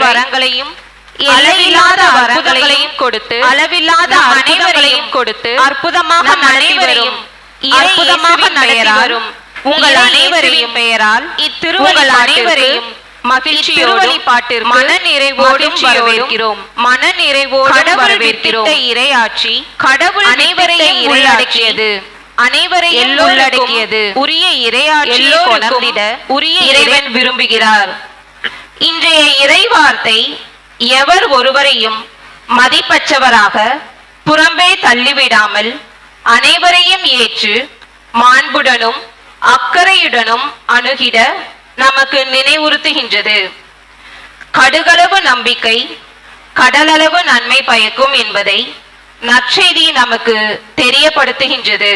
வரங்களையும் அளவில்லாத அற்புதங்களையும் கொடுத்து அளவில்லாத அனைவரையும் கொடுத்து அற்புதமாக நடத்தி வரும் உங்கள் அனைவரையும் பெயரால் இத்திருவங்கள் அனைவரையும் மகிழ்ச்சியோடு பாட்டிற்கு மன நிறைவோடும் வரவேற்கிறோம். மன நிறைவோடு வரவேற்கிறோம். இறையாட்சி கடவுள் அனைவரையும் உள்ளடக்கியது, அனைவரையும் உள்ளடக்கியது. உரிய இறையாட்சி கொணர்ந்திட உரிய இறைவன் விரும்புகிறார். இன்றைய இறைவார்த்தை எவர் ஒருவரையும் மதிப்பற்றவராக புறம்பே தள்ளிவிடாமல் அனைவரையும் ஏற்று மாண்புடனும் அக்கறையுடனும் அணுகிட நமக்கு நினைவுறுத்துகின்றது. கடுகளவு நம்பிக்கை கடலளவு நன்மை பயக்கும் என்பதை நற்செய்தி நமக்கு தெரியப்படுத்துகின்றது.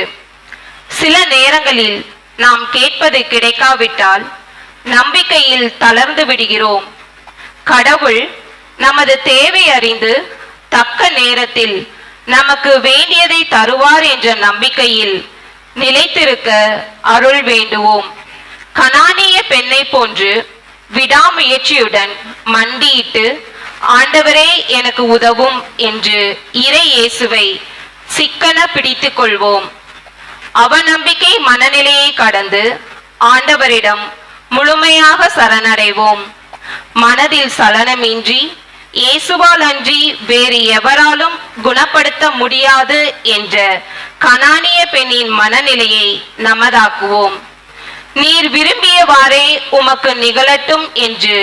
சில நேரங்களில் நாம் கேட்பது கிடைக்காவிட்டால் நம்பிக்கையில் தளர்ந்து விடுகிறோம். கடவுள் நமது தேவை அறிந்து தக்க நேரத்தில் நமக்கு வேண்டியதை தருவார் என்ற நம்பிக்கையில் நிலைத்திருக்க அருள் வேண்டுவோம். கனானிய பெண்ணை போன்று விடாமுயற்சியுடன் மண்டியிட்டு ஆண்டவரே எனக்கு உதவும் என்று இறை இயேசுவை சிக்கன பிடித்துக் கொள்வோம். அவநம்பிக்கை மனநிலையை கடந்து ஆண்டவரிடம் முழுமையாக சரணடைவோம். மனதில் சலனமின்றி இயேசுவால் அன்றி வேறு எவராலும் குணப்படுத்த முடியாது என்ற கனானிய பெண்ணின் மனநிலையை நமதாக்குவோம். நீர் விரும்பியவாறே உமக்கு நிகழட்டும் என்று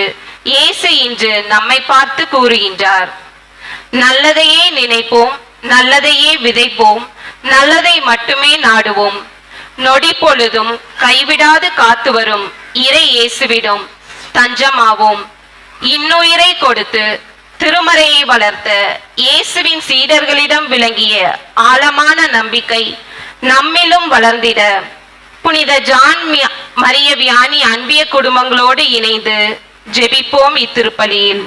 இயேசு இன்று நம்மை பார்த்து கூறுகின்றார். நல்லதையே நினைப்போம், நல்லதையே விதைப்போம், நல்லதை மட்டுமே நாடுவோம். நொடி பொழுதும் கைவிடாது காத்து வரும் இறை இயேசுவிடம் தஞ்சமாவோம். இன்னுயிரை கொடுத்து திருமறையை வளர்த்த இயேசுவின் சீடர்களிடம் விளங்கிய ஆழமான நம்பிக்கை நம்மிலும் வளர்ந்திட புனித ஜான் மரிய வியானி அன்பிய குடும்பங்களோடு இணைந்து ஜெபிப்போம். இத்திருப்பலியில்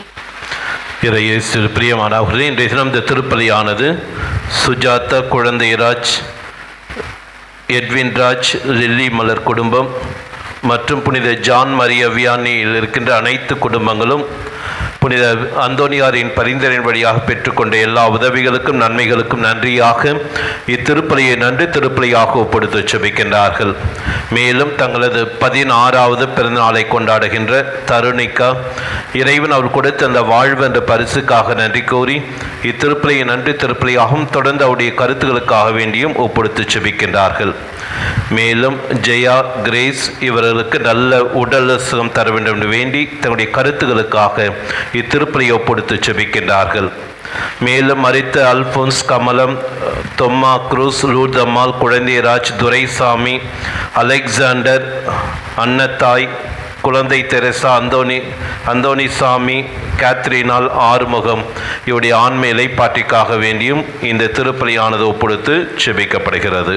இறையேசு பிரியமானவர்களே, இன்றைய தினம் இந்த திருப்பலியானது சுஜாதா குழந்தைராஜ், எட்வின் ராஜ், லில்லி மலர் குடும்பம் மற்றும் புனித ஜான் மரிய வியானியில் இருக்கின்ற அனைத்து குடும்பங்களும் புனித அந்தோனியாரின் பரிந்துரையின் வழியாக பெற்றுக்கொண்ட எல்லா உதவிகளுக்கும் நன்மைகளுக்கும் நன்றியாக இத்திருப்பலியை நன்றி திருப்பலியாக ஒப்படுத்து செபிக்கின்றார்கள். மேலும் தங்களது 16வது பிறந்தநாளை கொண்டாடுகின்ற தருணிகா, இறைவன் அவர் கொடுத்த அந்த வாழ்வு என்ற பரிசுக்காக நன்றி கூறி இத்திருப்பலியை நன்றி திருப்பலியாகவும் தொடர்ந்து அவருடைய கருத்துக்களுக்காக வேண்டியும் ஒப்படுத்து செபிக்கின்றார்கள். மேலும் ஜெயா, கிரேஸ் இவர்களுக்கு நல்ல உடல் சுகம் தர வேண்டும் என்று வேண்டி தன்னுடைய கருத்துக்களுக்காக இத்திருப்பலியை ஒப்படுத்து செபிக்கின்றார்கள். மேலும் மரித்த அல்போன்ஸ், கமலம், தொம்மா, குரூஸ், லூர்தம்மாள், குழந்தைராஜ், துரைசாமி, அலெக்சாண்டர், அன்னத்தாய், குழந்தை தெரசா, அந்தோனிசாமி, கேத்ரினால், ஆறுமுகம் இவருடைய ஆன்ம இலைப்பாட்டிக்காக வேண்டியும் இந்த திருப்பலியானது ஒப்படுத்து செபிக்கப்படுகிறது.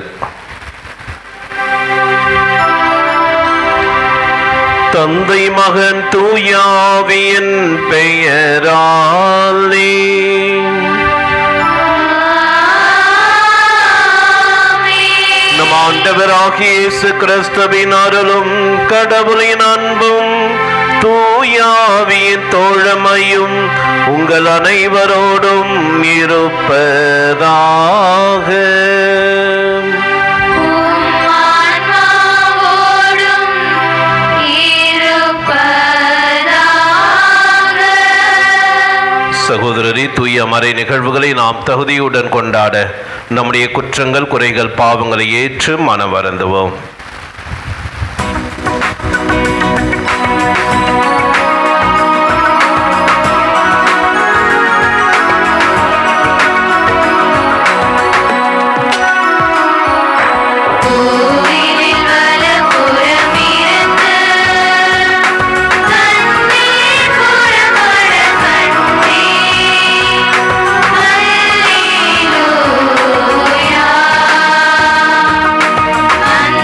தந்தை மகன் தூயாவியின் பெயராலே நம் ஆண்டவராகிய இயேசு கிறிஸ்துவின் அருளும் கடவுளின் அன்பும் தூயாவியின் தோழமையும் உங்கள் அனைவரோடும் இருப்பதாக. சகோதரரே, தூய மறை நிகழ்வுகளை நாம் தகுதியுடன் கொண்டாட நம்முடைய குற்றங்கள், குறைகள், பாவங்களை ஏற்று மனம் வருந்துவோம்.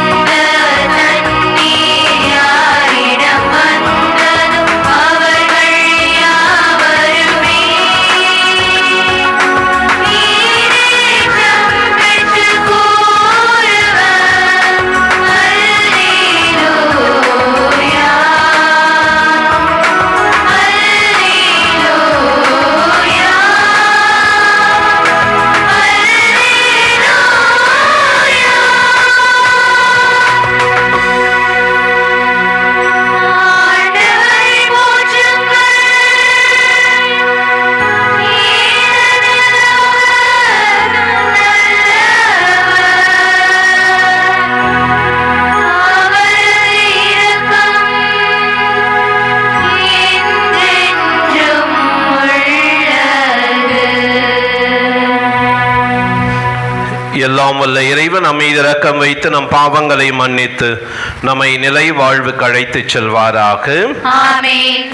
Hallelujah. எல்லாம் வல்ல இறைவன் நம் மீது இரக்கம் வைத்து நம் பாவங்களை மன்னித்து நம்மை நிலை வாழ்வுக்கு அழைத்துச் செல்வாராக. ஆமென்.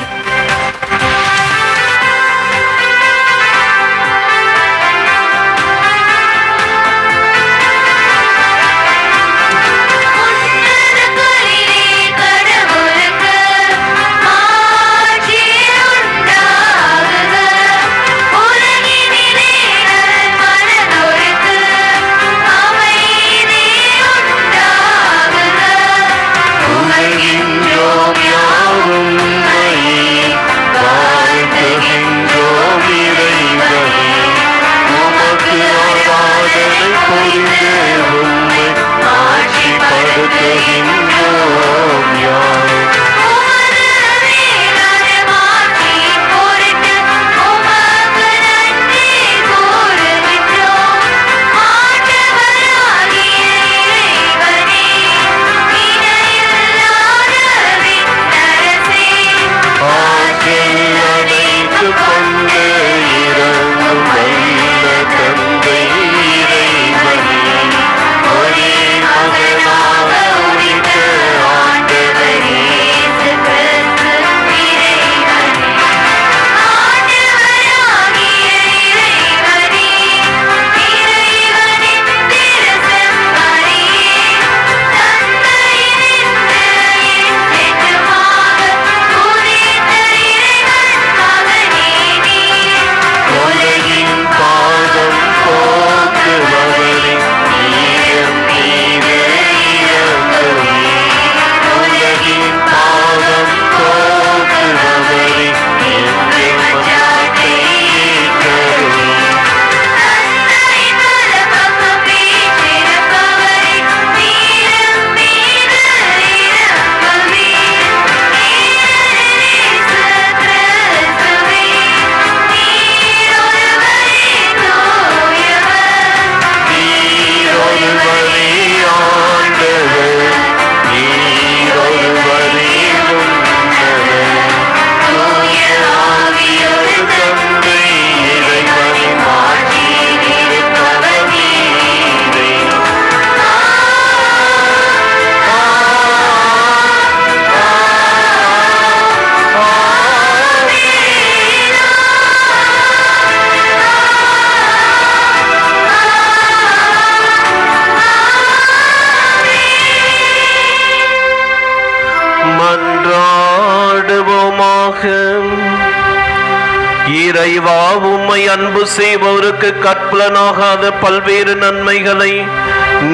இறைவா, உம்மை அன்பு செய்பவருக்கு கற்பலனாகாத பல்வேறு நன்மைகளை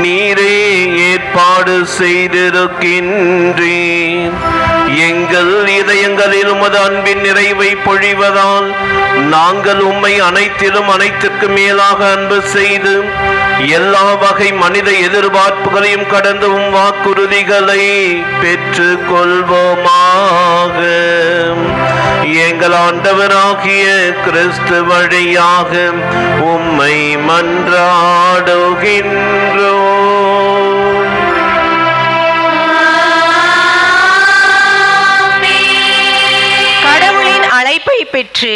நீரே ஏற்பாடு செய்திருக்கின்றீர். எங்கள் இதயங்களில் உமது அன்பின் நிறைவை பொழிவதால் நாங்கள் உம்மை அனைத்திலும் அனைத்திற்கு மேலாக அன்பு செய்து எல்லா வகை மனித எதிர்பார்ப்புகளையும் கடந்து உம் வாக்குறுதிகளை பெற்று கொள்வோமாக. எங்கள் ஆண்டவராகிய கிறிஸ்து வழியாக உம்மை மன்றாடுகின்றோம். கடவுளின் அழைப்பை பெற்று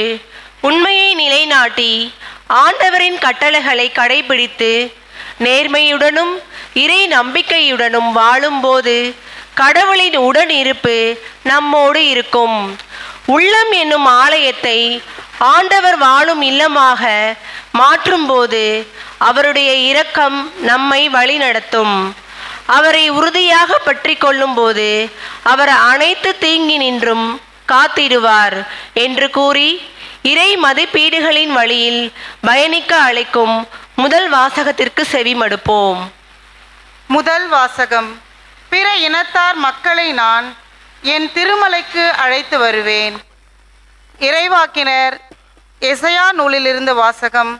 உண்மையை நிலைநாட்டி ஆண்டவரின் கட்டளைகளை கடைபிடித்து நேர்மையுடனும் இறை நம்பிக்கையுடனும் வாழும்போது கடவுளின் உடன் இருப்பு நம்மோடு இருக்கும். உள்ளம் என்னும் ஆலயத்தை ஆண்டவர் வாழும் இல்லமாக மாற்றும்போது அவருடைய இரக்கம் நம்மை வழிநடத்தும். அவரை உறுதியாக பற்றி கொள்ளும்போது அவர் அனைத்து தீங்கினின்றும் காத்திடுவார் என்று கூறி இறை மதிப்பீடுகளின் வழியில் பயணிக்க அழைக்கும் முதல் வாசகத்திற்கு செவிமடுப்போம். முதல் வாசகம். பிற இனத்தார் மக்களை நான் என் திருமலைக்கு அழைத்து வருவேன். இறைவாக்கினர் எசையா நூலிலிருந்து வாசகம்.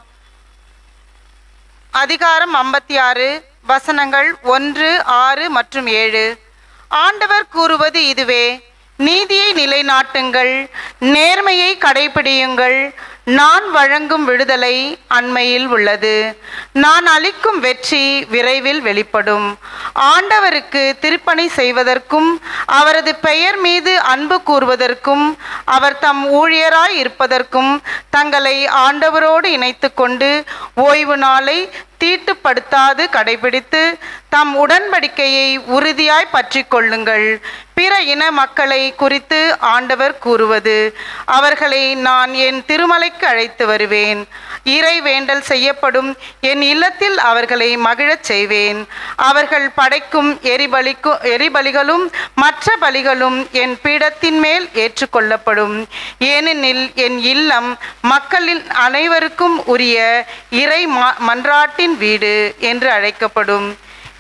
அதிகாரம் 56, வசனங்கள் 1, 6 மற்றும் 7. ஆண்டவர் கூறுவது இதுவே: நீதியை நிலைநாட்டுங்கள், நேர்மையை கடைபிடியுங்கள். நான் வழங்கும் விடுதலை அண்மையில் உள்ளது, நான் அளிக்கும் வெற்றி விரைவில் வெளிப்படும். ஆண்டவருக்கு திருப்பணி செய்வதற்கும் அவரது பெயர் மீது அன்பு கூறுவதற்கும் அவர் தம் ஊழியராய் இருப்பதற்கும் தங்களை ஆண்டவரோடு இணைத்து கொண்டு ஓய்வு நாளை தீட்டுப்படுத்தாது கடைபிடித்து தம் உடன்படிக்கையை உறுதியாய் பற்றி கொள்ளுங்கள். பிற இன மக்களை குறித்து ஆண்டவர் கூறுவது, அவர்களை நான் என் திருமலைக்கு அழைத்து வருவேன். இறை வேண்டல் செய்யப்படும் என் இல்லத்தில் அவர்களை மகிழச் செய்வேன். அவர்கள் படைக்கும் எரிபலிகளும் மற்ற பலிகளும் என் பீடத்தின் மேல் ஏற்றுக்கொள்ளப்படும். ஏனெனில் என் இல்லம் மக்களின் அனைவருக்கும் உரிய இறை மன்றாட்டின் வீடு என்று அழைக்கப்படும்.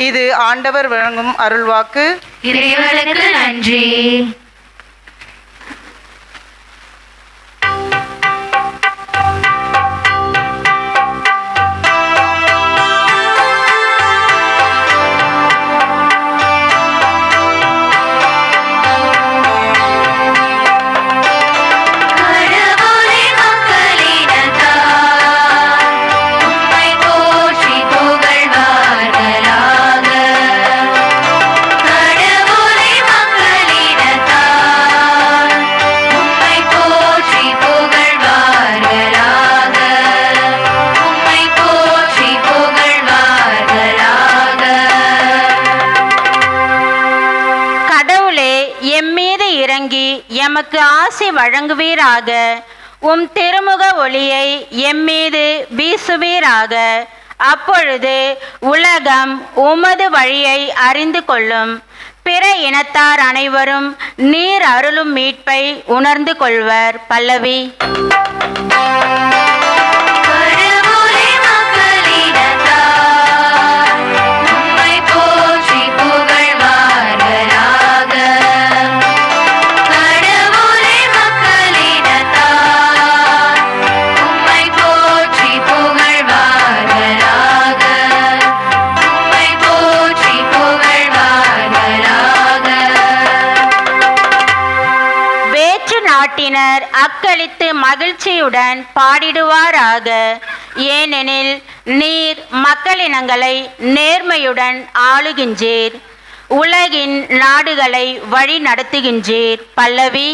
இது ஆண்டவர் வழங்கும் அருள்வாக்கு. இறைவனுக்கு நன்றி. எமக்கு ஆசி வழங்குவீராக. உம் திருமுக ஒளியை எம்மீது வீசுவீராக. அப்பொழுது உலகம் உமது வழியை அறிந்து கொள்ளும். பிற இனத்தார் அனைவரும் நீர் அருளும் மீட்பை உணர்ந்து கொள்வர். பல்லவி. நாட்டினர் அக்களித்து மகிழ்ச்சியுடன் பாடிடுவாராக. ஏனெனில் நீர் மக்களினங்களை நேர்மையுடன் ஆளுகின்றீர். உலகின் நாடுகளை வழி நடத்துகின்றீர். பல்லவி.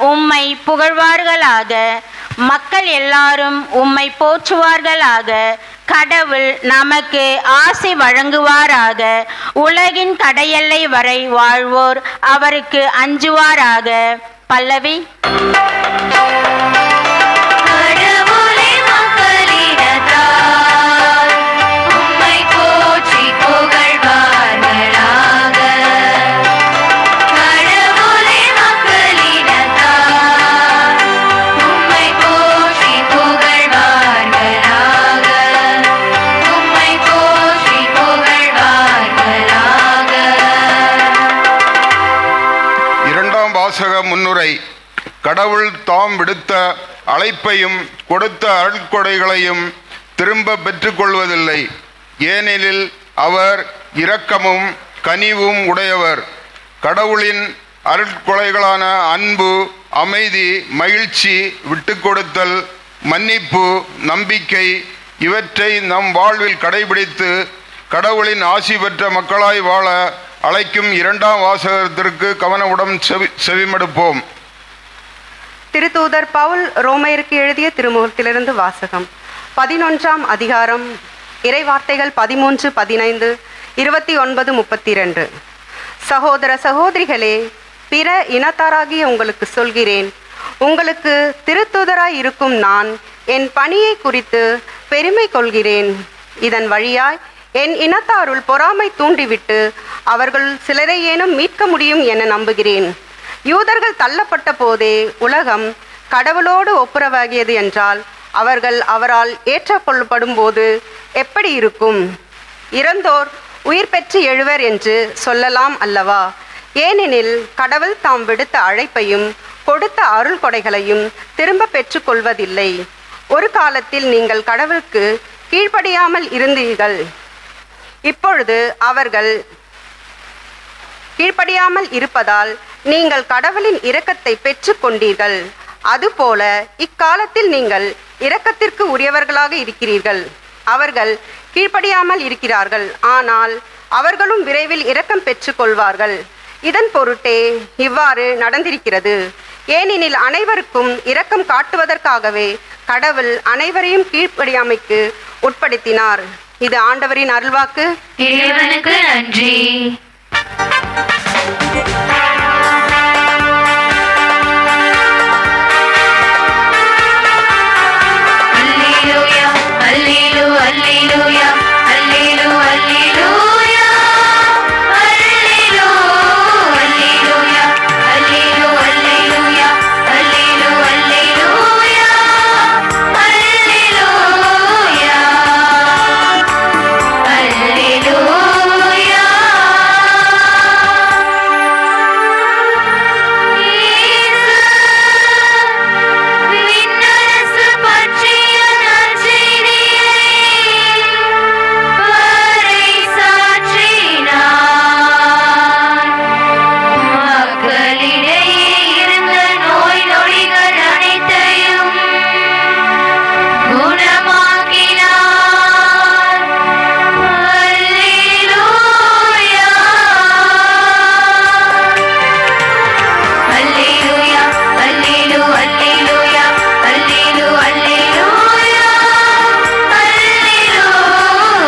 உம்மை புகழ்வார்களாக. மக்கள் எல்லாரும் உம்மை போற்றுவார்களாக. கடவுள் நமக்கு ஆசி வழங்குவாராக. உலகின் கடையெல்லை வரை வாழ்வோர் அவருக்கு அஞ்சுவாராக. பல்லவி. முன்னுரை. கடவுள் தாம் விடுத்த அழைப்பையும் கொடுத்த அருட்கொடைகளையும் திரும்ப பெற்றுக்கொள்வதில்லை. ஏனெனில் அவர் இரக்கமும் கனிவும் உடையவர். கடவுளின் அருட்கொடைகளான அன்பு, அமைதி, மகிழ்ச்சி, விட்டுக்கொடுத்தல், மன்னிப்பு, நம்பிக்கை இவற்றை நம் வாழ்வில் கடைபிடித்து கடவுளின் ஆசி பெற்ற மக்களாய் வாழ அழைக்கும் இரண்டாம் வாசகத்திற்கு கவனமுடன் செவிமடுப்போம். திருத்தூதர் பவுல் ரோமையருக்கு எழுதிய திருமுகத்திலிருந்து வாசகம். 11ஆம் அதிகாரம், இறைவார்த்தைகள் 13, 15, 29, 32. சகோதர சகோதரிகளே, பிற இனத்தாராகிய உங்களுக்கு சொல்கிறேன், உங்களுக்கு திருத்தூதராய் இருக்கும் நான் என் பணியை குறித்து பெருமை கொள்கிறேன். இதன் வழியாய் என் இனத்தாருள் பொறாமை தூண்டிவிட்டு அவர்கள் சிலரை ஏனும் மீட்க முடியும் என நம்புகிறேன். யூதர்கள் தள்ளப்பட்ட போதே உலகம் கடவுளோடு ஒப்புரவாகியது என்றால் அவர்கள் அவரால் ஏற்றுக்கொள்ளப்படும் போது எப்படி இருக்கும்? இறந்தோர் உயிர் பெற்று எழுவர் என்று சொல்லலாம் அல்லவா? ஏனெனில் கடவுள் தாம் விடுத்த அழைப்பையும் கொடுத்த அருள் கொடைகளையும் திரும்ப பெற்றுக்கொள்வதில்லை. ஒரு காலத்தில் நீங்கள் கடவுளுக்கு கீழ்ப்படியாமல் இருந்தீர்கள். இப்பொழுது அவர்கள் கீழ்ப்படியாமல் இருப்பதால் நீங்கள் கடவுளின் இரக்கத்தை பெற்று கொண்டீர்கள். அதுபோல இக்காலத்தில் நீங்கள் இரக்கத்திற்கு உரியவர்களாக இருக்கிறீர்கள். அவர்கள் கீழ்ப்படியாமல் இருக்கிறார்கள், ஆனால் அவர்களும் விரைவில் இரக்கம் பெற்று கொள்வார்கள். இதன் பொருட்டே இவ்வாறு நடந்திருக்கிறது. ஏனெனில் அனைவருக்கும் இரக்கம் காட்டுவதற்காகவே கடவுள் அனைவரையும் கீழ்ப்படியாமைக்கு உட்படுத்தினார். இது ஆண்டவரின் அருள்வாக்கு. இறைவனுக்கு நன்றி. அல்லேலூயா, அல்லேலூ, அல்லேலூயா, அல்லேலூ, அல்லேலூயா, அல்லேலூ, அல்லேலூயா, அல்லேலூ, அல்லேலூயா, அல்லேலூ, அல்லேலூயா, அல்லேலூயா, அல்லேலூயா. விண்ணரசு பற்றிய நற்செய்தியை பறைசாற்றினார். மக்களிடையே இருந்த நோய் நொடிகள் அனைத்தையும் குணமாக்கினார். அல்லேலூயா, அல்லேலூ, அல்லேலூயா, அல்லேலூ, அல்லேலூயா, அல்லேலூ,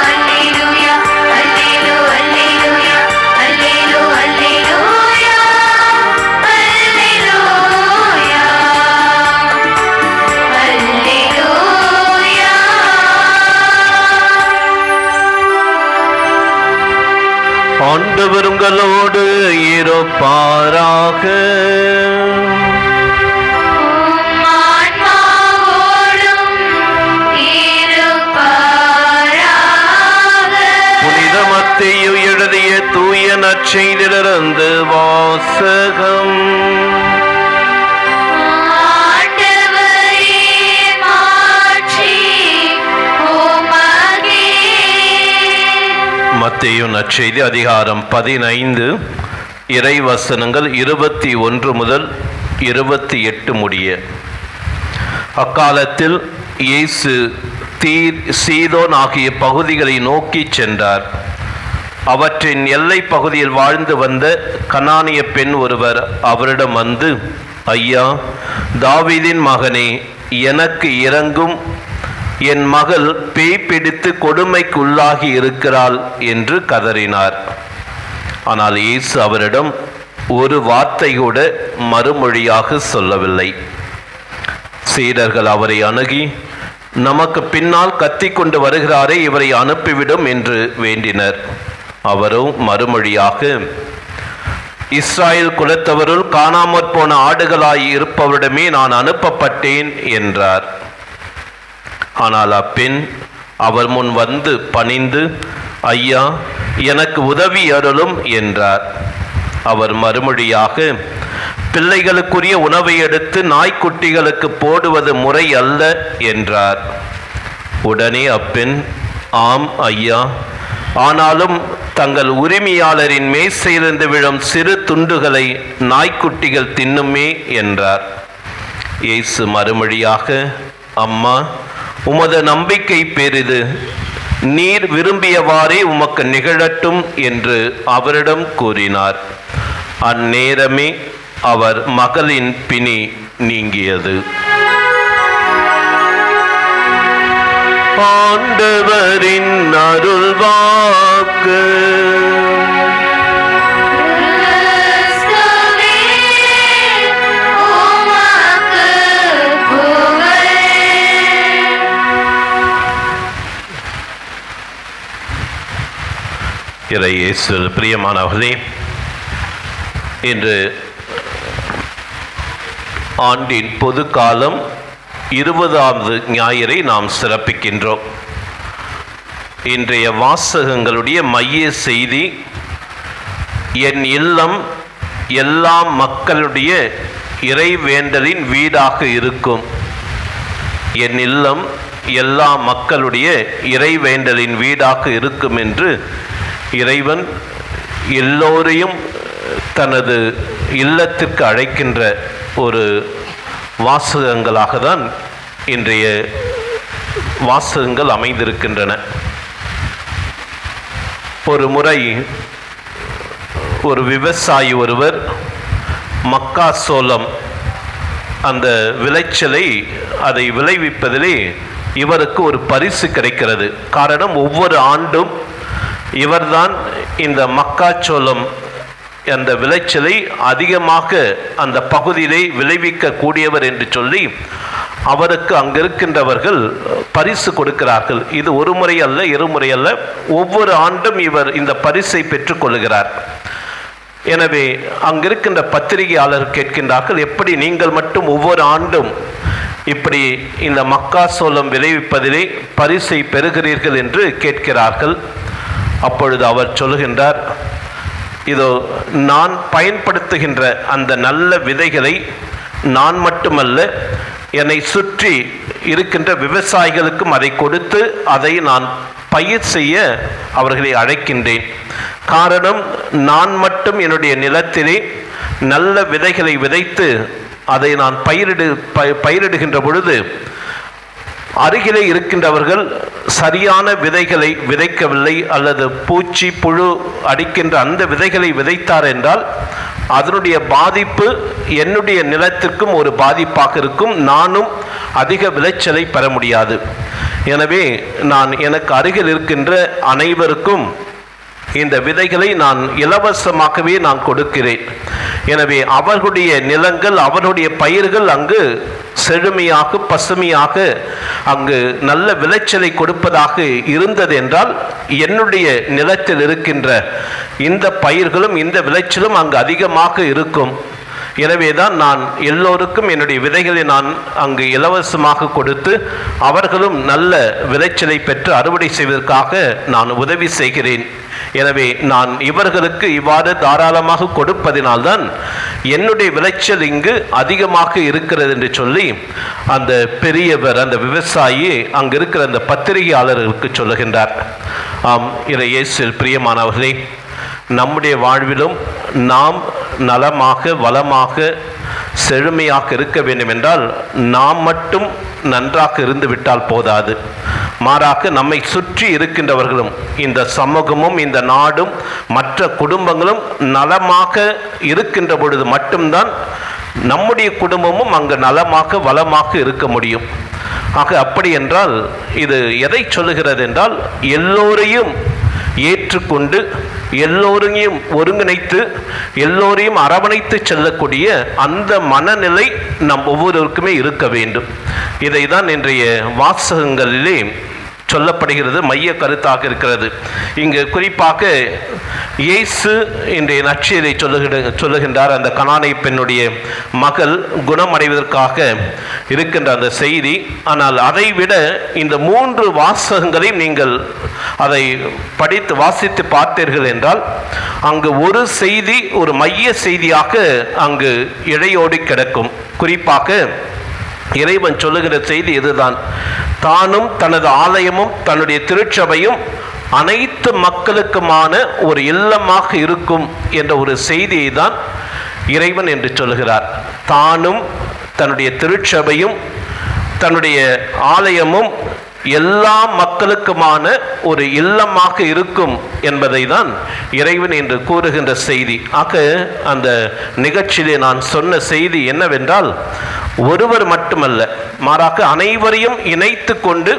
அல்லேலூயா, அல்லேலூ, அல்லேலூயா, அல்லேலூ, அல்லேலூயா, அல்லேலூயா. ஆண்டவர் உங்களோடு இருப்பாராக. உம் ஆன்மாவோடும் இருப்பாராக. புனித மத்தேயு எழுதிய தூய நற்செய்தியிலிருந்து வாசகம். ஆண்டவரே, மாட்சி உமக்கே. மத்தேயு நற்செய்தி அதிகாரம் 15 இறைவசனங்கள் 21 முதல் 28 முடிய. அக்காலத்தில் இயேசு தீர், சீதோன் ஆகிய பகுதிகளை நோக்கி சென்றார். அவற்றின் எல்லை பகுதியில் வாழ்ந்து வந்த கனானிய பெண் ஒருவர் அவரிடம் வந்து, ஐயா, தாவீதின் மகனே, எனக்கு இரங்கும், என் மகள் பேய் பிடித்து கொடுமைக்குள்ளாகி இருக்கிறாள் என்று கதறினார். ஆனால் இயேசு அவரிடம் ஒரு வார்த்தை கூட மறுமொழியாக சொல்லவில்லை. சீடர்கள் அவரை அணுகி, நமக்கு பின்னால் கத்திக்கொண்டு வருகிறாரே, இவரை அனுப்பிவிடும் என்று வேண்டினர். அவரும் மறுமொழியாக, இஸ்ராயேல் குலத்தவருள் காணாமற் போன ஆடுகளாய் இருப்பவரிடமே நான் அனுப்பப்பட்டேன் என்றார். ஆனால் அப்பெண் அவர் முன் வந்து பணிந்து, ஐயா, எனக்கு உதவி அருளும் என்றார். அவர் மறுமொழியாக, பிள்ளைகளுக்குரிய உணவை எடுத்து நாய்க்குட்டிகளுக்கு போடுவது முறை அல்ல என்றார். உடனே அப்பெண், ஆம் ஐயா, ஆனாலும் தங்கள் உரிமையாளரின் மேசையிலிருந்து விழும் சிறு துண்டுகளை நாய்க்குட்டிகள் தின்னுமே என்றார். இயேசு மறுமொழியாக, அம்மா, உமது நம்பிக்கை பெரிது, நீர் விரும்பியவாறே உமக்கு நிகழட்டும் என்று அவரிடம் கூறினார். அந்நேரமே அவர் மகளின் பிணி நீங்கியது. ஆண்டவரின் அருள்வாக்கு. கிறிஸ்துவே, உமக்கு புகழ். இறை இயேசுவில் பிரியமானவர்களே, இன்று ஆண்டின் பொது காலம் 20வது ஞாயிறை நாம் சிறப்பிக்கின்றோம். இன்றைய வாசகங்களுடைய மைய செய்தி, என் இல்லம் எல்லா மக்களுடைய இறைவேண்டலின் வீடாக இருக்கும். என் இல்லம் எல்லா மக்களுடைய இறைவேண்டலின் வீடாக இருக்கும் என்று இறைவன் எல்லோரையும் தனது இல்லத்திற்கு அழைக்கின்ற ஒரு வாசகங்களாக தான் இன்றைய வாசகங்கள் அமைந்திருக்கின்றன. ஒரு முறை ஒரு விவசாயி ஒருவர் மக்காசோளம் அந்த விளைச்சலை அதை விளைவிப்பதிலே இவருக்கு ஒரு பரிசு கிடைக்கிறது. காரணம், ஒவ்வொரு ஆண்டும் இவர்தான் இந்த மக்காச்சோளம் அந்த விளைச்சலை அதிகமாக அந்த பகுதியிலே விளைவிக்க கூடியவர் என்று சொல்லி அவருக்கு அங்கிருக்கின்றவர்கள் பரிசு கொடுக்கிறார்கள். இது ஒரு முறை அல்ல, இருமுறை அல்ல, ஒவ்வொரு ஆண்டும் இவர் இந்த பரிசை பெற்றுக் கொள்கிறார். எனவே அங்கிருக்கின்ற பத்திரிகையாளர் கேட்கின்றார்கள், எப்படி நீங்கள் மட்டும் ஒவ்வொரு ஆண்டும் இப்படி இந்த மக்காசோளம் விளைவிப்பதிலே பரிசை பெறுகிறீர்கள் என்று கேட்கிறார்கள். அப்பொழுது அவர் சொல்லுகின்றார், இதோ நான் பயன்படுத்துகின்ற அந்த நல்ல விதைகளை நான் மட்டுமல்ல, என்னை சுற்றி இருக்கின்ற விவசாயிகளுக்கும் அதை கொடுத்து அதை நான் பயிர் செய்ய அவர்களை அழைக்கின்றேன். காரணம், நான் மட்டும் என்னுடைய நிலத்திலே நல்ல விதைகளை விதைத்து அதை நான் பயிரிடுகின்ற பொழுது அருகிலே இருக்கின்றவர்கள் சரியான விதைகளை விதைக்கவில்லை அல்லது பூச்சி புழு அடிக்கின்ற அந்த விதைகளை விதைத்தார் என்றால் அதனுடைய பாதிப்பு என்னுடைய நிலத்திற்கும் ஒரு பாதிப்பாக இருக்கும். நானும் அதிக விளைச்சலை பெற முடியாது. எனவே நான் எனக்கு அருகில் இருக்கின்ற அனைவருக்கும் இந்த விதைகளை நான் இலவசமாகவே நான் கொடுக்கிறேன். எனவே அவர்களுடைய நிலங்கள், அவர்களுடைய பயிர்கள் அங்கு செழுமையாக பசுமையாக அங்கு நல்ல விளைச்சலை கொடுப்பதாக இருந்தது என்றால் என்னுடைய நிலத்தில் இருக்கின்ற இந்த பயிர்களும் இந்த விளைச்சலும் அங்கு அதிகமாக இருக்கும். எனவேதான் நான் எல்லோருக்கும் என்னுடைய விதைகளை நான் அங்கு இலவசமாக கொடுத்து அவர்களும் நல்ல விளைச்சலை பெற்று அறுவடை செய்வதற்காக நான் உதவி செய்கிறேன். எனவே நான் இவர்களுக்கு இவ்வாறு தாராளமாக கொடுப்பதினால்தான் என்னுடைய விளைச்சல் இங்கு அதிகமாக இருக்கிறது என்று சொல்லி அந்த பெரியவர், அந்த விவசாயி அங்கு இருக்கிற அந்த பத்திரிகையாளர்களுக்கு சொல்லுகின்றார். ஆம், இயேசுவில் பிரியமானவர்களே, நம்முடைய வாழ்விலும் நாம் நலமாக வளமாக செழுமையாக இருக்க வேண்டும் என்றால் நாம் மட்டும் நன்றாக இருந்து விட்டால் போதாது. மாறாக நம்மை சுற்றி இருக்கின்றவர்களும், இந்த சமூகமும் இந்த நாடும் மற்ற குடும்பங்களும் நலமாக இருக்கின்ற பொழுது மட்டும்தான் நம்முடைய குடும்பமும் அங்கு நலமாக வளமாக இருக்க முடியும். ஆக அப்படி என்றால் இது எதை சொல்லுகிறது என்றால் எல்லோரையும் ஏற்றுக்கொண்டு எல்லோரையும் ஒருங்கிணைத்து எல்லோரையும் அரவணைத்து செல்லக்கூடிய அந்த மனநிலை நம் ஒவ்வொருவருக்குமே இருக்க வேண்டும். இதை தான் இன்றைய வாசகங்களிலே சொல்லப்படுகிறது, மைய கருத்தாக இருக்கிறது. இங்கு குறிப்பாக இயேசு இன்றைய நற்செய்தியை சொல்லுகின்றார். அந்த கனானை பெண்ணுடைய மகள் குணமடைவதற்காக இருக்கின்ற அந்த செய்தி. ஆனால் அதை விட இந்த 3 வாசகங்களையும் நீங்கள் அதை படித்து வாசித்து பார்த்தீர்கள் என்றால் அங்கு ஒரு செய்தி ஒரு மைய செய்தியாக அங்கு இழையோடி கிடக்கும். குறிப்பாக இறைவன் சொல்லுகிற செய்தி இதுதான், தானும் தனது ஆலயமும் தன்னுடைய திருச்சபையும் அனைத்து மக்களுக்குமான ஒரு இல்லமாக இருக்கும் என்ற ஒரு செய்தியை தான் இறைவன் என்று சொல்லுகிறார். தானும் தன்னுடைய திருச்சபையும் தன்னுடைய ஆலயமும் எல்லா மக்களுக்குமான ஒரு இல்லமாக இருக்கும் என்பதை தான் இறைவன் என்று கூறுகின்ற செய்தி. ஆக அந்த நிகழ்ச்சியிலே நான் சொன்ன செய்தி என்னவென்றால், ஒருவர் மட்டுமல்ல, மாறாக அனைவரையும் இணைத்து கொண்டு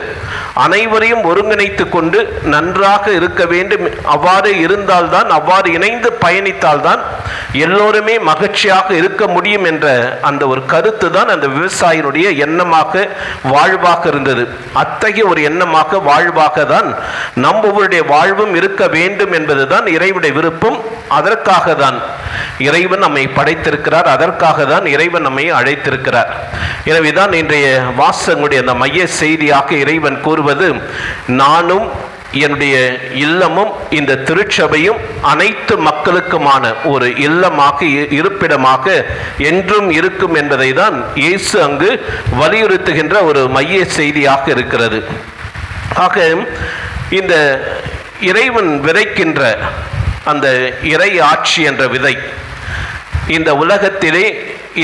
அனைவரையும் ஒருங்கிணைத்து கொண்டு நன்றாக இருக்க வேண்டும். அவ்வாறு இருந்தால்தான், அவ்வாறு இணைந்து பயணித்தால்தான் எல்லோருமே மகிழ்ச்சியாக இருக்க முடியும் என்ற அந்த ஒரு கருத்து தான் அந்த விவசாயினுடைய எண்ணமாக வாழ்வாக இருந்தது. அத்தகைய ஒரு எண்ணமாக வாழ்வாக தான் நம்முடைய வாழ்வும் இருக்க வேண்டும் என்பதுதான் இறைவனுடைய விருப்பம். அதற்காக தான் இறைவன் நம்மை படைத்திருக்கிறார், அதற்காக தான் இறைவன் நம்மை அழைத்திருக்கிறார். எனவேதான் இன்றைய வாசகங்களுடைய அந்த மைய செய்தியாக இறைவன் கூறுவது, நானும் என்னுடைய இல்லமும் இந்த திருச்சபையும் அனைத்து மக்களுக்குமான ஒரு இல்லமாக இருப்பிடமாக என்றும் இருக்கும் என்பதை தான் இயேசு அங்கு வலியுறுத்துகின்ற ஒரு மைய செய்தியாக இருக்கிறது. ஆக இந்த இறைவன் விதைக்கின்ற அந்த இறை ஆட்சி என்ற விதை இந்த உலகத்திலே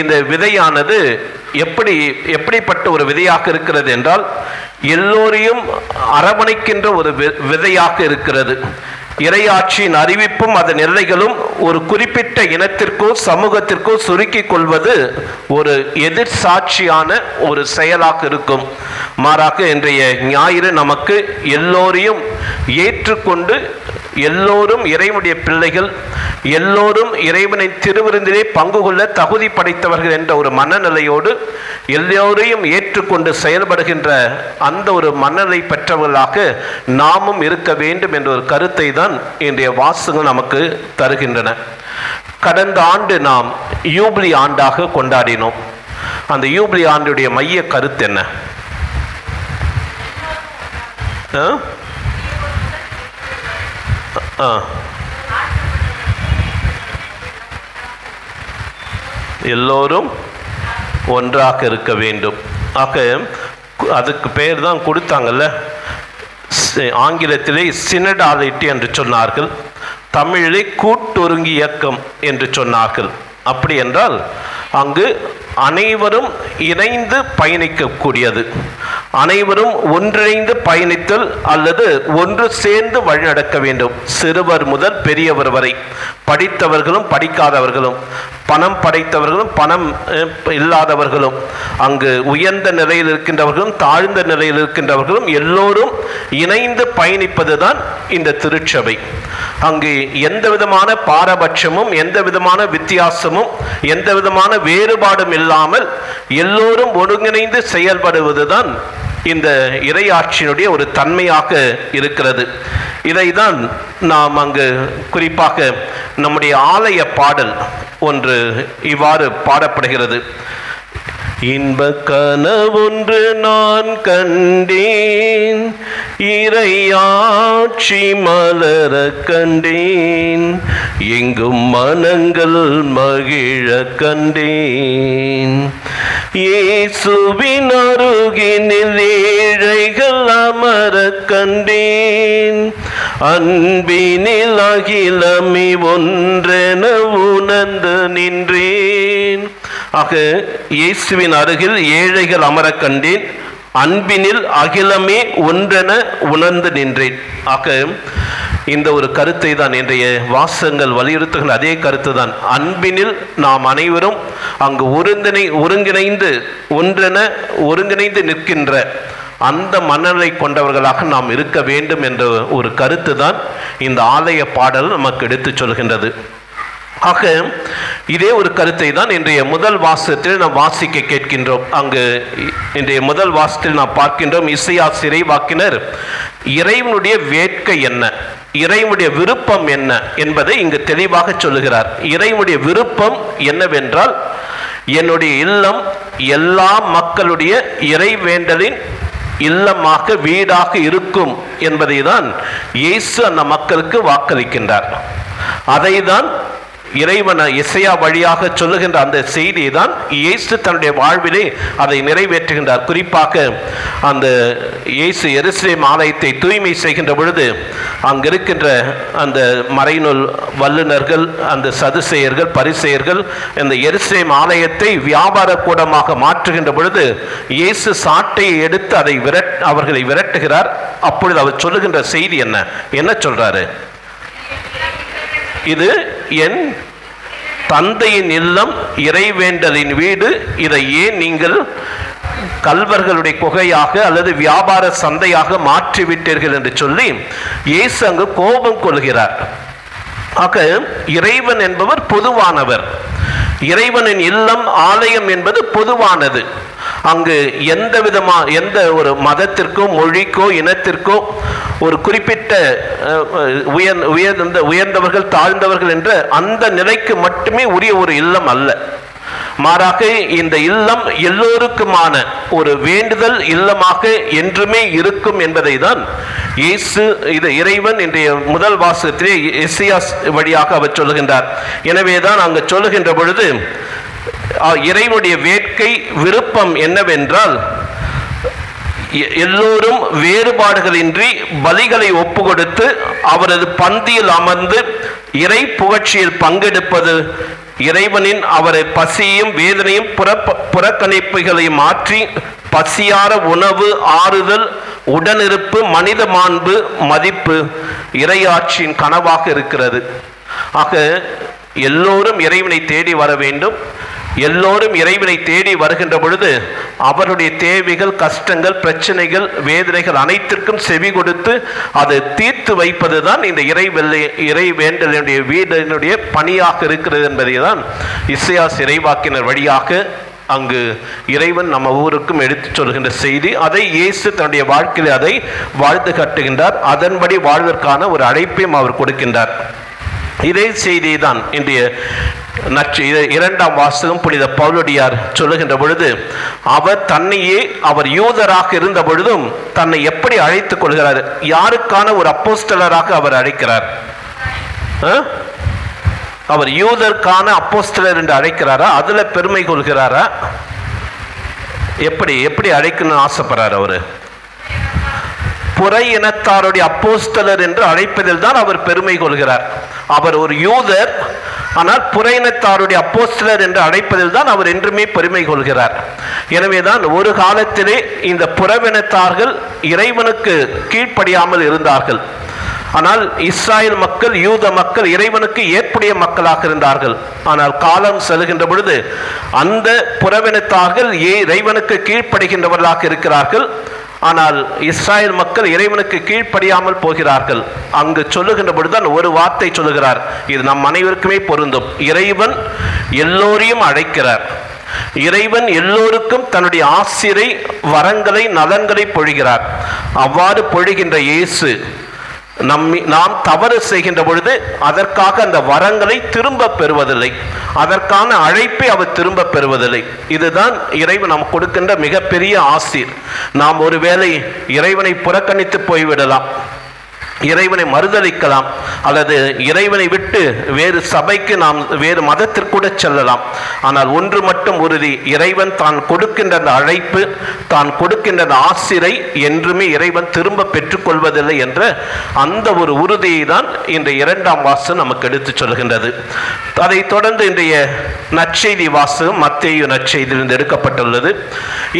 இந்த விதையானது எப்படிப்பட்ட ஒரு விதையாக இருக்கிறது என்றால் எல்லோரையும் அரவணைக்கின்ற ஒரு விதையாக இருக்கிறது. இறையாட்சியின் அறிவிப்பும் அதன் எல்லைகளும் ஒரு குறிப்பிட்ட இனத்திற்கோ சமூகத்திற்கோ சுருக்கிக் கொள்வது ஒரு எதிர் சாட்சியான ஒரு செயலாக இருக்கும். மாறாக இன்றைய ஞாயிறு நமக்கு எல்லோரையும் ஏற்றுக்கொண்டு எல்லோரும் இறைவனுடைய பிள்ளைகள், எல்லோரும் இறைவனின் திருவிருந்திலே பங்கு கொள்ள தகுதி படைத்தவர்கள் என்ற ஒரு மனநிலையோடு எல்லோரையும் ஏற்றுக்கொண்டு செயல்படுகின்ற அந்த ஒரு மனநிலை பெற்றவர்களாக நாமும் இருக்க வேண்டும் என்ற ஒரு கருத்தை தான் இன்றைய வாசகங்கள் நமக்கு தருகின்றன. கடந்த ஆண்டு நாம் யூபிலி ஆண்டாக கொண்டாடினோம். அந்த யூபிலி ஆண்டுடைய மைய கருத்து என்ன? எல்லோரும் ஒன்றாக இருக்க வேண்டும். ஆக அதுக்கு பெயர் தான் கொடுத்தாங்கல்ல, ஆங்கிலத்திலே சினடாலிட்டி என்று சொன்னார்கள், தமிழிலே கூட்டொருங்கி இயக்கம் என்று சொன்னார்கள். அப்படி என்றால் அங்கு அனைவரும் இணைந்து பயணிக்கக்கூடியது, அனைவரும் ஒன்றிணைந்து பயணித்தல் அல்லது ஒன்று சேர்ந்து வழிநடக்க வேண்டும். சிறுவர் முதல் பெரியவர் வரை, படித்தவர்களும் படிக்காதவர்களும், பணம் படைத்தவர்களும் பணம் இல்லாதவர்களும், அங்கு உயர்ந்த நிலையில் இருக்கின்றவர்களும் தாழ்ந்த நிலையில் இருக்கின்றவர்களும் எல்லோரும் இணைந்து பயணிப்பது தான் இந்த திருச்சபை. அங்கு எந்த விதமான பாரபட்சமும் எந்த விதமான வித்தியாசமும் எந்த விதமான வேறுபாடும் இல்லாமல் எல்லோரும் ஒருங்கிணைந்து செயல்படுவதுதான் இந்த இறையாட்சியினுடைய ஒரு தன்மையாக இருக்கிறது. இதைதான் நாம் அங்கு குறிப்பாக நம்முடைய ஆலய பாடல் ஒன்று இவ்வாறு பாடப்படுகிறது. இன்ப கனவொன்று நான் கண்டேன், இறையாட்சி மலர கண்டேன், எங்கும் மனங்கள் மகிழ கண்டேன். இயேசுவின் அருகினில் ஏழைகள் அமர கண்டேன், அன்பினில் அகிலமி ஒன்றென உணர்ந்து நின்றேன். ஆக இயேசுவின் அருகில் ஏழைகள் அமர கண்டேன், அன்பினில் அகிலமே ஒன்றென உணர்ந்து நின்றேன். ஆக இந்த ஒரு கருத்தை தான் இன்றைய வாசகங்கள் வலியுறுத்துகின்ற அதே கருத்து தான். அன்பினில் நாம் அனைவரும் அங்கு ஒருங்கிணைந்து ஒன்றென ஒருங்கிணைந்து நிற்கின்ற அந்த மனநிலை கொண்டவர்களாக நாம் இருக்க வேண்டும் என்ற ஒரு கருத்து தான் இந்த ஆலய பாடல் நமக்கு எடுத்து சொல்கின்றது. ஆக இதே ஒரு கருத்தை தான் இன்றைய முதல் வாசகத்தில் நாம் வாசிக்க கேட்கின்றோம். அங்கு இன்றைய முதல் வாசகத்தில் நாம் பார்க்கின்றோம், இசையா சிறைவாக்கினர் இறைவனுடைய வேட்கை என்ன, இறைவனுடைய விருப்பம் என்ன என்பதை இங்கு தெளிவாக சொல்லுகிறார். இறைவனுடைய விருப்பம் என்னவென்றால், என்னுடைய இல்லம் எல்லா மக்களுடைய இறைவேண்டலின் இல்லமாக வீடாக இருக்கும் என்பதை தான் இயேசு அந்த மக்களுக்கு வாக்களிக்கின்றார். அதை தான் இறைவன் இசையா வழியாக சொல்லுகின்ற அந்த செய்தியை தான் இயேசு தன்னுடைய வாழ்விலே அதை நிறைவேற்றுகின்றார். குறிப்பாக அந்த இயேசு எருசலேம் ஆலயத்தை தூய்மை செய்கின்ற பொழுது அங்கிருக்கின்ற அந்த மறைநூல் வல்லுநர்கள், அந்த சதுசேயர்கள், பரிசேயர்கள் இந்த எருசலேம் ஆலயத்தை வியாபார கூடமாக மாற்றுகின்ற பொழுது இயேசு சாட்டையை எடுத்து அவர்களை விரட்டுகிறார். அப்பொழுது அவர் சொல்லுகின்ற செய்தி என்ன சொல்றாரு? இது என் தந்தையின் இல்லம், இறைவேண்டலின் வீடு, இதை ஏன் நீங்கள் கல்வர்களுடைய குகையாக அல்லது வியாபார சந்தையாக மாற்றிவிட்டீர்கள் என்று சொல்லி இயேசு அங்கு கோபம் கொள்கிறார். ஆக இறைவன் என்பவர் பொதுவானவர். இறைவனின் இல்லம், ஆலயம் என்பது பொதுவானது. அங்கு எந்த ஒரு மதத்திற்கோ மொழிக்கோ இனத்திற்கோ ஒரு குறிப்பிட்ட உயர்ந்தவர்கள் தாழ்ந்தவர்கள் என்ற அந்த நிலைக்கு மட்டுமே உரிய ஒரு இல்லம் அல்ல. மாறாக இந்த இல்லம் எல்லோருக்குமான ஒரு வேண்டுதல் இல்லமாக என்றுமே இருக்கும் என்பதை தான் இயேசு இது இறைவன் இன்றைய முதல் வாசகத்திலே எசேயாஸ் வழியாக அவர் சொல்லுகின்றார். எனவேதான் அங்கு சொல்லுகின்ற பொழுது இறைவனுடைய வேட்கை விருப்பம் என்னவென்றால் எல்லோரும் வேறுபாடுகளின்றி பலிகளை ஒப்பு கொடுத்து அவரது பந்தியில் அமர்ந்து இறை புகழ்ச்சியில் பங்கெடுப்பது, இறைவனின் அவரை பசியும் வேதனையும் புறக்கணிப்புகளை மாற்றி பசியார உணவு, ஆறுதல், உடனிருப்பு, மனித மாண்பு, மதிப்பு இறையாட்சியின் கனவாக இருக்கிறது. ஆக எல்லோரும் இறைவனை தேடி வர வேண்டும். எல்லோரும் இறைவனை தேடி வருகின்ற பொழுது அவருடைய தேவைகள், கஷ்டங்கள், பிரச்சனைகள், வேதனைகள் அனைத்திற்கும் செவி கொடுத்து அதை தீர்த்து வைப்பதுதான் இந்த இறை வேண்டலுடைய வீடனுடைய பணியாக இருக்கிறது என்பதை தான் இசையாஸ் இறைவாக்கினர் வழியாக அங்கு இறைவன் நம்ம ஊருக்கும் எடுத்துச் சொல்கின்ற செய்தி. அதை இயேசு தன்னுடைய வாழ்க்கையில் அதை வாழ்ந்து காட்டுகின்றார். அதன்படி வாழ்வதற்கான ஒரு அழைப்பையும் அவர் கொடுக்கின்றார். இதே செய்தியை தான் இன்றைய இரண்டாம் வாசகம் புனித பவுலடியார் சொல்லுகின்ற பொழுது அவர் தன்னையே, அவர் யூதராக இருந்த பொழுதும் தன்னை எப்படி அழைத்துக் கொள்கிறார், யாருக்கான ஒரு அப்போஸ்தலராக அவர் அழைக்கிறார். அவர் யூதருக்கான அப்போஸ்தலர் என்று அழைக்கிறாரா, அதுல பெருமை கொள்கிறாரா, எப்படி அழைக்கணும்னு ஆசைப்படுறார்? அவரு புற இனத்தாருடைய அப்போஸ்தலர் என்று அழைப்பதில் தான் அவர் பெருமை கொள்கிறார். அவர் ஒரு யூதர், ஆனால் புற இனத்தாருடைய அப்போஸ்தலர் என்று அழைப்பதில் தான் அவர் என்றுமே பெருமை கொள்கிறார். எனவேதான் ஒரு காலத்திலே இந்த புறவினத்தார்கள் இறைவனுக்கு கீழ்ப்படியாமல் இருந்தார்கள். ஆனால் இஸ்ராயல் மக்கள், யூத மக்கள் இறைவனுக்கு ஏற்புடைய மக்களாக இருந்தார்கள். ஆனால் காலம் செல்கின்ற பொழுது அந்த புறவினத்தார்கள் இறைவனுக்கு கீழ்ப்படுகின்றவர்களாக இருக்கிறார்கள். ஆனால் இஸ்ராயல் மக்கள் இறைவனுக்கு கீழ்ப்படியாமல் போகிறார்கள். அங்கு சொல்லுகின்ற பொழுதுதான் ஒரு வார்த்தை சொல்லுகிறார், இது நம் அனைவருக்குமே பொருந்தும். இறைவன் எல்லோரையும் அழைக்கிறார். இறைவன் எல்லோருக்கும் தன்னுடைய ஆசிரை, வரங்களை, நலன்களை பொழிகிறார். அவ்வாறு பொழிகின்ற இயேசு நாம் தவறு செய்கின்ற பொழுது அதற்காக அந்த வரங்களை திரும்ப பெறுவதில்லை, அதற்கான அழைப்பை அவர் திரும்ப பெறுவதில்லை. இதுதான் இறைவன் நாம் கொடுக்கின்ற மிகப்பெரிய ஆசீர். நாம் ஒருவேளை இறைவனை புறக்கணித்து போய்விடலாம், இறைவனை மறுதலிக்கலாம், அல்லது இறைவனை விட்டு வேறு சபைக்கு நாம் வேறு மதத்திற்கூட செல்லலாம். ஆனால் ஒன்று மட்டும் உறுதி, இறைவன் தான் கொடுக்கின்ற அந்த அழைப்பு, தான் கொடுக்கின்ற அந்த ஆசிரை என்றுமே இறைவன் திரும்ப பெற்றுக்கொள்வதில்லை என்ற அந்த ஒரு உறுதியை தான் இன்றைய இரண்டாம் வாசகம் நமக்கு எடுத்து சொல்கின்றது. அதைத் தொடர்ந்து இன்றைய நற்செய்தி வாசகம் மத்தேயு நற்செய்தியிலிருந்து எடுக்கப்பட்டுள்ளது.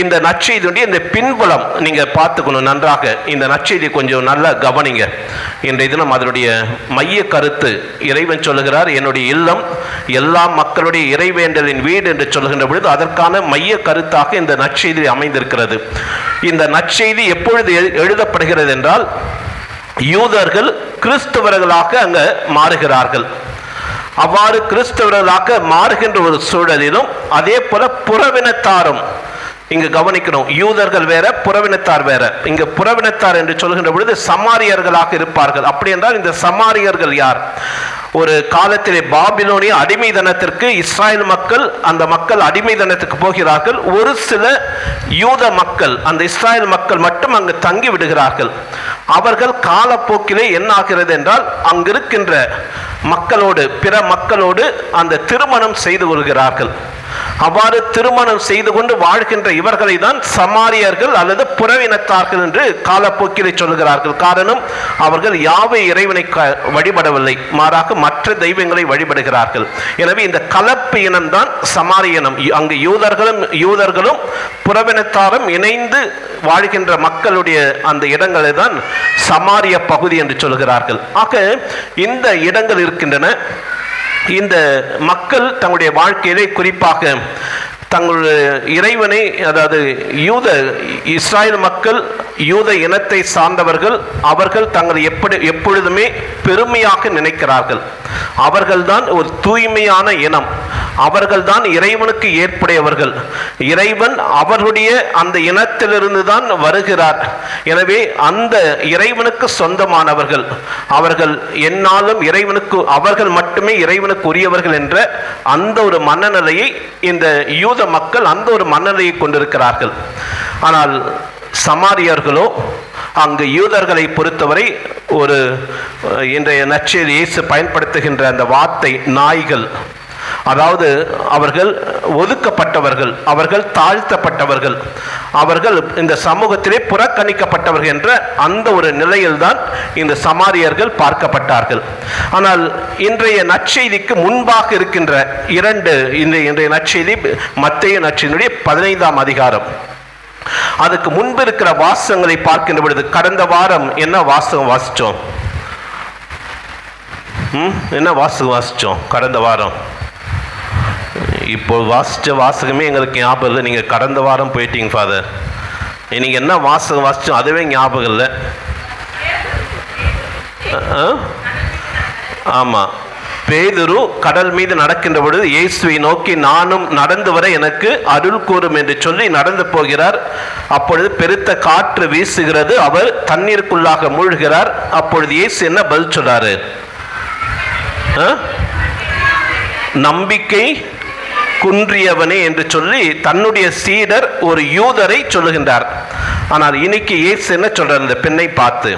இந்த நற்செய்தியுடைய இந்த பின்புலம் நீங்க பார்த்துக்கணும் நன்றாக. இந்த நற்செய்தி கொஞ்சம் நல்லா கவனிங்க. இன்றைய தினம் அதனுடைய மைய கருத்து, இறைவன் சொல்லுகிறார், என்னுடைய இல்லம் எல்லா மக்களுடைய இறைவேண்டலின் வீடு என்று சொல்கின்ற பொழுது அதற்கான மைய கருத்தாக இந்த நற்செய்தி அமைந்திருக்கிறது. இந்த நற்செய்தி எப்பொழுது எழுதப்படுகிறது என்றால், யூதர்கள் கிறிஸ்தவர்களாக அங்க மாறுகிறார்கள். அவ்வாறு கிறிஸ்தவர்களாக மாறுகின்ற ஒரு சூழலிலும் அதே போல புறவினத்தாரும் இங்கு கவனிக்கணும். யூதர்கள் வேற, புறவினத்தார் வேற. இங்க புறவினத்தார் என்று சொல்கின்ற பொழுது சமாரியர்களாக இருப்பார்கள். அப்படி என்றால் இந்த சமாரியர்கள் யார்? ஒரு காலத்திலே பாபிலோனிய அடிமைதனத்திற்கு இஸ்ராயல் மக்கள், அந்த மக்கள் அடிமைதனத்துக்கு போகிறார்கள். ஒரு சில யூத மக்கள், அந்த இஸ்ராயல் மக்கள் மட்டும் அங்கு தங்கி விடுகிறார்கள். அவர்கள் காலப்போக்கிலே என்ன ஆகிறது என்றால், அங்கிருக்கின்ற மக்களோடு, பிற மக்களோடு அந்த திருமணம் செய்து கொள்கிறார்கள். அவ்வாறு திருமணம் செய்து கொண்டு வாழ்கின்ற இவர்களை தான் சமாரியர்கள் அல்லது புறவினத்தார்கள் என்று காலப்போக்கிலே சொல்கிறார்கள். காரணம், அவர்கள் யாவை இறைவனை வழிபடவில்லை, மாறாக மற்ற தெய்வங்களை வழிபடுகிறார்கள். எனவே இந்த கலப்பு இனம்தான் சமாரியனம். அங்கு யூதர்களும் புறவினத்தாரும் இணைந்து வாழ்கின்ற மக்களுடைய அந்த இடங்களை தான் சமாரிய பகுதி என்று சொல்கிறார்கள். ஆக இந்த இடங்கள் இருக்கின்றன. இந்த மக்கள் தங்களுடைய வாழ்க்கையிலே குறிப்பாக தங்களுடைய இறைவனை, அதாவது இஸ்ராயல் மக்கள் யூத இனத்தை சார்ந்தவர்கள், அவர்கள் தங்களை எப்பொழுதுமே பெருமையாக நினைக்கிறார்கள். அவர்கள்தான் ஒரு தூய்மையான இனம், அவர்கள்தான் இறைவனுக்கு ஏற்புடையவர்கள். இறைவன் அவர்களுடைய அந்த இனத்திலிருந்து தான் வருகிறார். எனவே அந்த இறைவனுக்கு சொந்தமானவர்கள், அவர்கள் என்னாலும் இறைவனுக்கு, அவர்கள் மட்டுமே இறைவனுக்கு உரியவர்கள் என்ற அந்த ஒரு மனநிலையை இந்த யூத மக்கள் அந்த ஒரு மனநிலையை கொண்டிருக்கிறார்கள். ஆனால் சமாரியர்களோ அங்கு யூதர்களை பொறுத்தவரை ஒரு இன்றைய நற்செய்தி இயேசு பயன்படுத்துகின்ற அந்த வார்த்தை நாய்கள், அதாவது அவர்கள் ஒதுக்கப்பட்டவர்கள், அவர்கள் தாழ்த்தப்பட்டவர்கள், அவர்கள் இந்த சமூகத்திலே புறக்கணிக்கப்பட்டவர்கள் என்ற அந்த ஒரு நிலையில்தான் இந்த சமாரியர்கள் பார்க்கப்பட்டார்கள். ஆனால் இன்றைய நற்செய்திக்கு முன்பாக இருக்கின்ற இன்றைய நற்செய்தி மத்தேயு நற்செய்தியுடைய 15ஆம் அதிகாரம். அதுக்கு முன்பு இருக்கிற வாசகங்களை பார்க்கின்ற பொழுது கடந்த வாரம் என்ன வாசகம் வாசிச்சோம்? என்ன வாசகம் வாசிச்சோம் கடந்த வாரம்? இப்போ வாசித்த வாசகமே எங்களுக்கு ஞாபகம் இல்லை. நீங்கள் கடந்த வாரம் போயிட்டீங்க ஃபாதர். நீங்கள் என்ன வாசகம் வாசித்தோம் அதுவே ஞாபகம் இல்லை. ஆமாம், பேதுரு கடல் மீது நடக்கின்ற பொழுது இயேசுவை நோக்கி நானும் நடந்து வர எனக்கு அருள் கூறும் என்று சொல்லி நடந்து போகிறார். அப்பொழுது பெருத்த காற்று வீசுகிறது, அவர் தண்ணீருக்குள்ளாக மூழ்கிறார். அப்பொழுது இயேசு என்ன பதில் சொல்றாரு? நம்பிக்கை குன்றியவனே என்று சொல்லி தன்னுடைய சீடர் ஒரு யூதரை சொல்லுகின்றார். ஆனால் இன்னைக்கு இயேசு என்ன சொல்றார் இந்த பெண்ணை பார்த்து?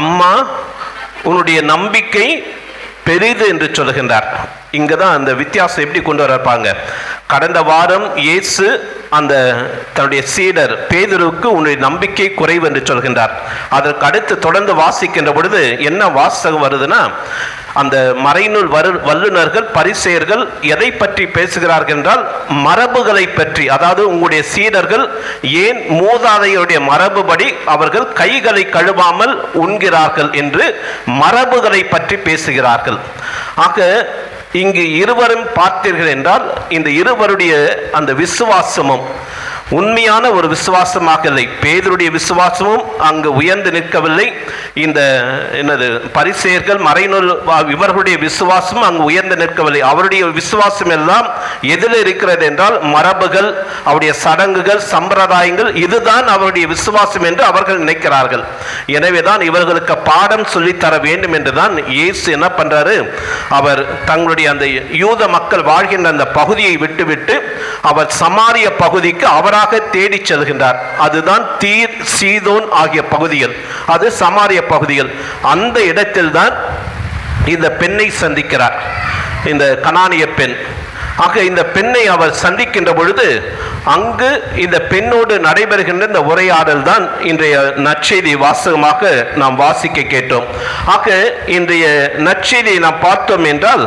அம்மா, உன்னுடைய நம்பிக்கை பெரிது என்று சொல்லுகின்றார். இங்கதான் அந்த வித்தியாசம் எப்படி கொண்டு வரப்பாங்க. கடந்த வாரம் இயேசு அந்த தன்னுடைய சீடர் பேதுருவுக்கு உன்னுடைய நம்பிக்கை குறைவு என்று சொல்கின்றார். அதற்கு அடுத்து தொடர்ந்து வாசிக்கின்ற பொழுது என்ன வாசகம் வருதுன்னா, அந்த மறைநூல் வல்லுநர்கள் பரிசேயர்கள் எதை பற்றி பேசுகிறார்கள் என்றால் மரபுகளை பற்றி. அதாவது உங்களுடைய சீடர்கள் ஏன் மூதாதையருடைய மரபுபடி அவர்கள் கைகளை கழுவாமல் உண்கிறார்கள் என்று மரபுகளை பற்றி பேசுகிறார்கள். ஆக இங்கு இருவரும் பார்த்தீர்கள் என்றால் இந்த இருவருடைய அந்த விசுவாசமும் உண்மையான ஒரு விசுவாசமாக இல்லை. பேதுருடைய விசுவாசமும் அங்கு உயர்ந்து நிற்கவில்லை. இந்த பரிசேயர்கள் மறைநூல் இவர்களுடைய விசுவாசமும் அங்கு உயர்ந்து நிற்கவில்லை. அவருடைய விசுவாசம் எல்லாம் எதில் இருக்கிறது என்றால் மரபுகள், அவருடைய சடங்குகள், சம்பிரதாயங்கள், இதுதான் அவருடைய விசுவாசம் என்று அவர்கள் நினைக்கிறார்கள். எனவேதான் இவர்களுக்கு பாடம் சொல்லித்தர வேண்டும் என்றுதான் இயேசு என்ன பண்றாரு, அவர் தங்களுடைய அந்த யூத மக்கள் வாழ்கின்ற அந்த பகுதியை விட்டுவிட்டு அவர் சமாரிய பகுதிக்கு அவராக தேடி செல்கின்றார். அதுதான் தீர், சீதோன் ஆகிய பகுதிகள், அது சமாரிய பகுதிகள். அந்த இடத்தில் தான் இந்த பெண்ணை சந்திக்கிறார், இந்த கனானிய பெண். ஆக இந்த பெண்ணை அவர் சந்திக்கின்ற பொழுது அங்கு இந்த பெண்ணோடு நடைபெறுகின்ற இந்த உரையாடல் தான் இன்றைய நற்செய்தி வாசகமாக நாம் வாசிக்க கேட்டோம். ஆக இன்றைய நற்செய்தியை நாம் பார்த்தோம் என்றால்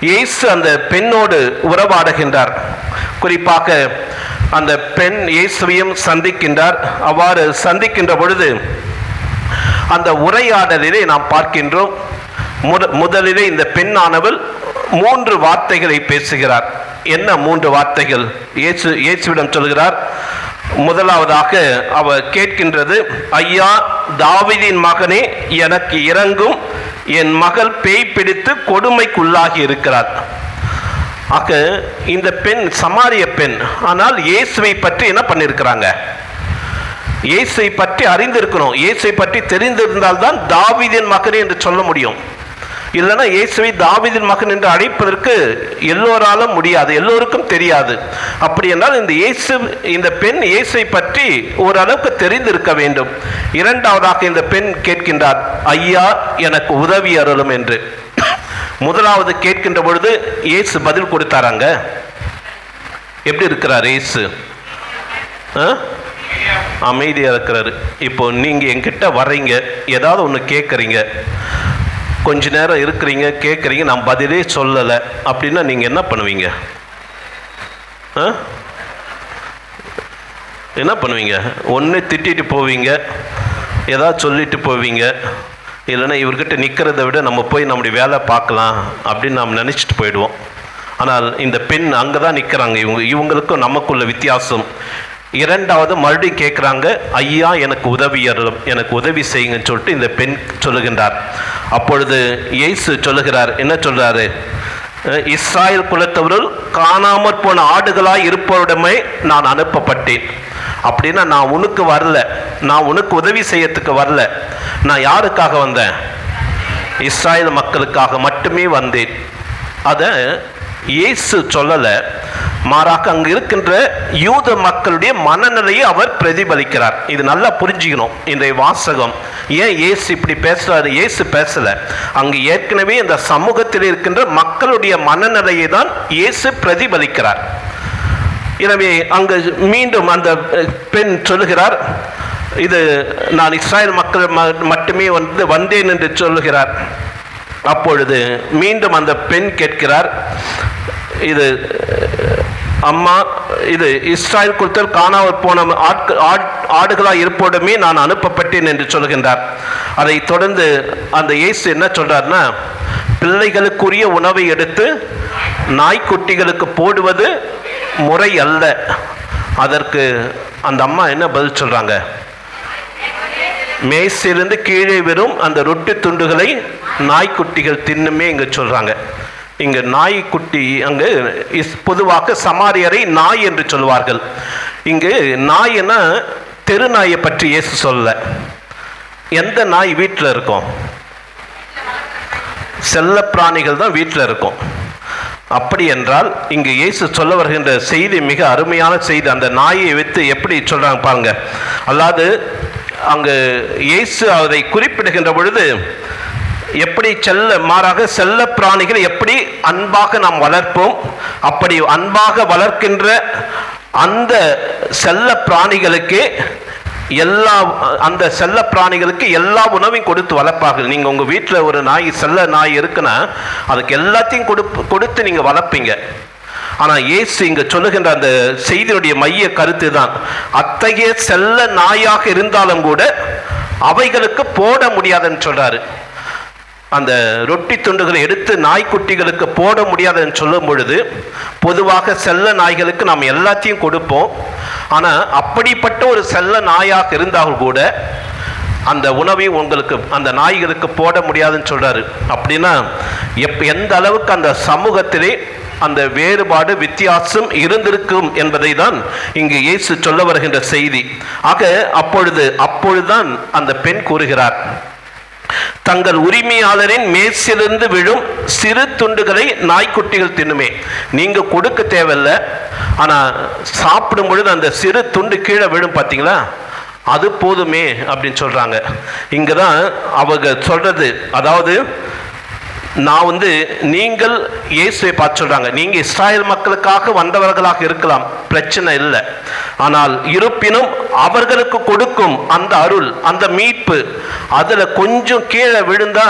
இயேசு அந்த பெண்ணோடு உறவாடுகின்றார். குறிப்பாக அந்த பெண் இயேசுவையும் சந்திக்கின்றார். அவ்வாறு சந்திக்கின்ற பொழுது அந்த உரையாடலிலே நாம் பார்க்கின்றோம். முதலிலே இந்த பெண்ணானவள் 3 வார்த்தைகளை பேசுகிறார். என்ன 3 வார்த்தைகள்? இயேசுவிடம் சொல்கிறார். முதலாவதாக அவர் கேட்கின்றது, ஐயா, தாவீதின் மகனே, எனக்கு இரங்கும், என் மகள் பேய் பிடித்து கொடுமைக்குள்ளாகி இருக்கிறார். ஆக இந்த பெண் சமாரிய பெண். ஆனால் இயேசுவை பற்றி என்ன பண்ணியிருக்கிறாங்க? இயேசுவை பற்றி அறிந்திருக்கணும். இயேசுவை பற்றி தெரிந்திருந்தால் தான் தாவீதின் மகனே என்று சொல்ல முடியும். இல்லைன்னா இயேசுவை தாவீதின் மகன் என்று அழைப்பதற்கு எல்லோராலும் முடியாது, எல்லோருக்கும் தெரியாது. அப்படி என்றால் இந்த பெண் இயேசுவை பற்றி ஓரளவுக்கு தெரிந்திருக்க வேண்டும். இரண்டாவதாக இந்த பெண் கேட்கின்றார், ஐயா, எனக்கு உதவி அருளும் என்று. முதலாவது கேட்கின்ற பொழுது இயேசு பதில் கொடுத்தாராங்க. எப்படி இருக்கிறார் இயேசு? அமைதியா இருக்கிறாரு. இப்போ நீங்க என்கிட்ட வர்றீங்க, ஏதாவது ஒன்று கேட்குறீங்க, கொஞ்ச நேரம் இருக்கிறீங்க, கேட்குறீங்க, நான் பதிலே சொல்லலை அப்படின்னா நீங்க என்ன பண்ணுவீங்க? என்ன பண்ணுவீங்க? ஒன்று திட்டிட்டு போவீங்க, ஏதாவது சொல்லிட்டு போவீங்க, இல்லைன்னா இவர்கிட்ட நிற்கிறத விட நம்ம போய் நம்முடைய வேலை பார்க்கலாம் அப்படின்னு நாம் நினச்சிட்டு போயிடுவோம். ஆனால் இந்த பெண் அங்கே தான் நிற்கிறாங்க. இவங்களுக்கும் நமக்குள்ள வித்தியாசம். இரண்டாவது மறுபடியும் கேட்குறாங்க, ஐயா, எனக்கு உதவி அருளும், எனக்கு உதவி செய்யுங்கன்னு சொல்லிட்டு இந்த பெண் சொல்லுகின்றார். அப்பொழுது இயேசு சொல்லுகிறார். என்ன சொல்றாரு? இஸ்ராயல் குலத்தவர்கள் காணாமற் போன ஆடுகளாய் இருப்பவரிடமே நான் அனுப்பப்பட்டேன். அப்படின்னா நான் உனக்கு வரல, நான் உனக்கு உதவி செய்யறதுக்கு வரல. நான் யாருக்காக வந்தேன்? இஸ்ராயல் மக்களுக்காக மட்டுமே வந்தேன். அதை இயேசு சொல்லலை, மாறாக அங்கு இருக்கின்ற யூத மக்களுடைய மனநிலையை அவர் பிரதிபலிக்கிறார். இது நல்லா புரிஞ்சுக்கணும். இந்த வாசகம் ஏன் இயேசு இப்படி பேசுறாரு? இயேசு பேசல, அங்கு ஏற்கனவே இந்த சமூகத்தில் இருக்கின்ற மக்களுடைய மனநிலையை தான் இயேசு பிரதிபலிக்கிறார். எனவே அங்கு மீண்டும் அந்த பெண் சொல்லுகிறார், இது நான் இஸ்ராயல் மக்கள் மட்டுமே வந்தேன் என்று சொல்லுகிறார். அப்பொழுது மீண்டும் அந்த பெண் கேட்கிறார், இது அம்மா, இது இஸ்ராயல் குலத்தில் காணாமல் போன ஆடுகளாய் இருப்போடுமே நான் அனுப்பப்பட்டேன் என்று சொல்கின்றார். அதை தொடர்ந்து அந்த இயேசு என்ன சொல்றாருன்னா, பிள்ளைகளுக்குரிய உணவை எடுத்து நாய்க்குட்டிகளுக்கு போடுவது முறை அல்ல. அதற்கு அந்த அம்மா என்ன பதில் சொல்றாங்க? மேசிலிருந்து கீழே வரும் அந்த ரொட்டி துண்டுகளை நாய்க்குட்டிகள் தின்னுமே இங்க சொல்றாங்க. இங்கு நாய்க்குட்டி, அங்கு பொதுவாக சமாரியரை நாய் என்று சொல்வார்கள். இங்கு நாய்னா தெரு நாயை பற்றி இயேசு சொல்ல. எந்த நாய் வீட்டில் இருக்கும்? செல்ல பிராணிகள் தான் வீட்டில் இருக்கும். அப்படி என்றால் இங்கு இயேசு சொல்ல வருகின்ற செய்தி மிக அருமையான செய்தி. அந்த நாயை வைத்து எப்படி சொல்றாங்க பாருங்க. அதாவது அங்கு இயேசு அதை குறிப்பிடுகின்ற பொழுது எப்படி மாறாக செல்ல பிராணிகள் எப்படி அன்பாக நாம் வளர்ப்போம், அப்படி அன்பாக வளர்க்கின்ற அந்த செல்ல பிராணிகளுக்கு எல்லா உணவையும் கொடுத்து வளர்ப்பார்கள். நீங்க உங்க வீட்டில் ஒரு நாய், செல்ல நாய் இருக்குன்னா அதுக்கு எல்லாத்தையும் கொடுத்து நீங்க வளர்ப்பீங்க. ஆனா இயேசு இங்க சொல்லுகின்ற அந்த செய்தியுடைய மைய கருத்து தான், அத்தகைய செல்ல நாயாக இருந்தாலும் கூட அவைகளுக்கு போட முடியாதுன்னு சொல்றாரு. அந்த ரொட்டி துண்டுகளை எடுத்து நாய்க்குட்டிகளுக்கு போட முடியாதுன்னு சொல்லும் பொழுது, பொதுவாக செல்ல நாய்களுக்கு நாம் எல்லாத்தையும் கொடுப்போம். ஆனால் அப்படிப்பட்ட ஒரு செல்ல நாயாக இருந்தாலும் கூட அந்த உணவை உங்களுக்கு அந்த நாய்களுக்கு போட முடியாதுன்னு சொல்றாரு. அப்படின்னா எந்த அளவுக்கு அந்த சமூகத்திலே அந்த வேறுபாடு, வித்தியாசம் இருந்திருக்கும் என்பதை தான் இங்கு இயேசு சொல்ல வருகின்ற செய்தி. ஆக அப்பொழுதுதான் அந்த பெண் கூறுகிறார், தங்கள் உரிமையாளரின் மேசிலிருந்து விழும் சிறு துண்டுகளை நாய்க்குட்டிகள் தின்னுமே. நீங்க கொடுக்க தேவையில்லை, ஆனா சாப்பிடும் பொழுது அந்த சிறு துண்டு கீழே விழும் பார்த்தீங்களா, அது போதுமே அப்படின்னு சொல்றாங்க. இங்கதான் அவங்க சொல்றது, அதாவது நான் நீங்கள் இயேசுவை பார்த்து சொல்றாங்க, நீங்க இஸ்ராயல் மக்களுக்காக வந்தவர்களாக இருக்கலாம், பிரச்சனை இல்லை. ஆனால் இருப்பினும் அவர்களுக்கு கொடுக்கும் அந்த அருள், அந்த மீட்பு, அதுல கொஞ்சம் கீழே விழுந்தா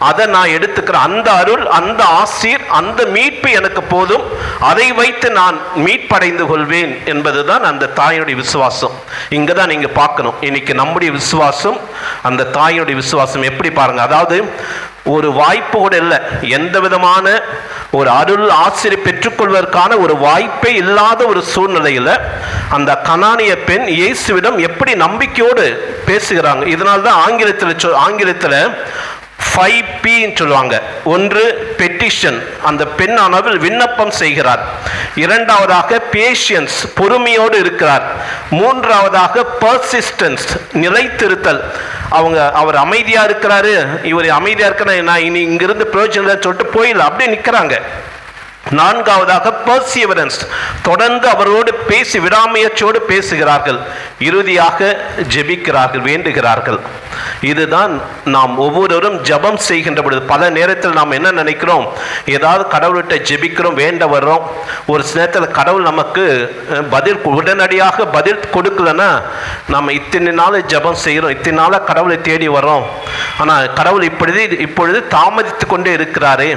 அதை நான் எடுத்துக்கிறேன். அந்த அருள், அந்த ஆசீர், அந்த மீட்பு எனக்கு போதும், அதை வைத்து நான் மீட்படைந்து கொள்வேன் என்பதுதான் அந்த தாயினுடைய விசுவாசம். இங்கே தான் நீங்கள் பார்க்கணும். இன்னைக்கு நம்முடைய விசுவாசம், அந்த தாயினுடைய விசுவாசம் எப்படி பாருங்க. அதாவது ஒரு வாய்ப்பு கூட இல்லை, எந்த விதமான ஒரு அருள் ஆசிரியர் பெற்றுக்கொள்வதற்கான ஒரு வாய்ப்பே இல்லாத ஒரு சூழ்நிலையில் அந்த கனானிய பெண் இயேசுவிடம் எப்படி நம்பிக்கையோடு பேசுகிறாங்க. இதனால்தான் ஆங்கிலத்தில் 5P சொல்லுவாங்க. ஒன்று பெட்டிஷன், அந்த பெண்ணானவள் விண்ணப்பம் செய்கிறார். இரண்டாவதாக பேஷியன்ஸ், பொறுமையோடு இருக்கிறார். மூன்றாவதாக பர்சிஸ்டன்ஸ், நிலைத்திருத்தல். அவர் அமைதியா இருக்கிறாரு, இவர் அமைதியா இருக்கிற, நான் இனி இங்கிருந்து பிரயோஜனம் சொல்லிட்டு போயிடல, அப்படியே நிற்கிறாங்க. நான்காவதாக பர்சிவரன்ஸ், தொடர்ந்து அவரோடு பேசி விடாமுயற்சியோடு பேசுகிறார்கள். இறுதியாக ஜெபிக்கிறார்கள், வேண்டுகிறார்கள். இதுதான் நாம் ஒவ்வொருவரும் ஜெபம் செய்கின்ற பொழுது பல நேரத்தில் நாம் என்ன நினைக்கிறோம், ஏதாவது கடவுள்கிட்ட ஜெபிக்கிறோம், வேண்ட வர்றோம். ஒரு சில நேரத்தில் கடவுள் நமக்கு உடனடியாக பதில் கொடுக்கலன்னா நம்ம இத்தனை நாள் ஜெபம் செய்கிறோம், இத்தனை நாளாக கடவுளை தேடி வர்றோம், ஆனால் கடவுள் இப்பொழுது தாமதித்து கொண்டே இருக்கிறாரே,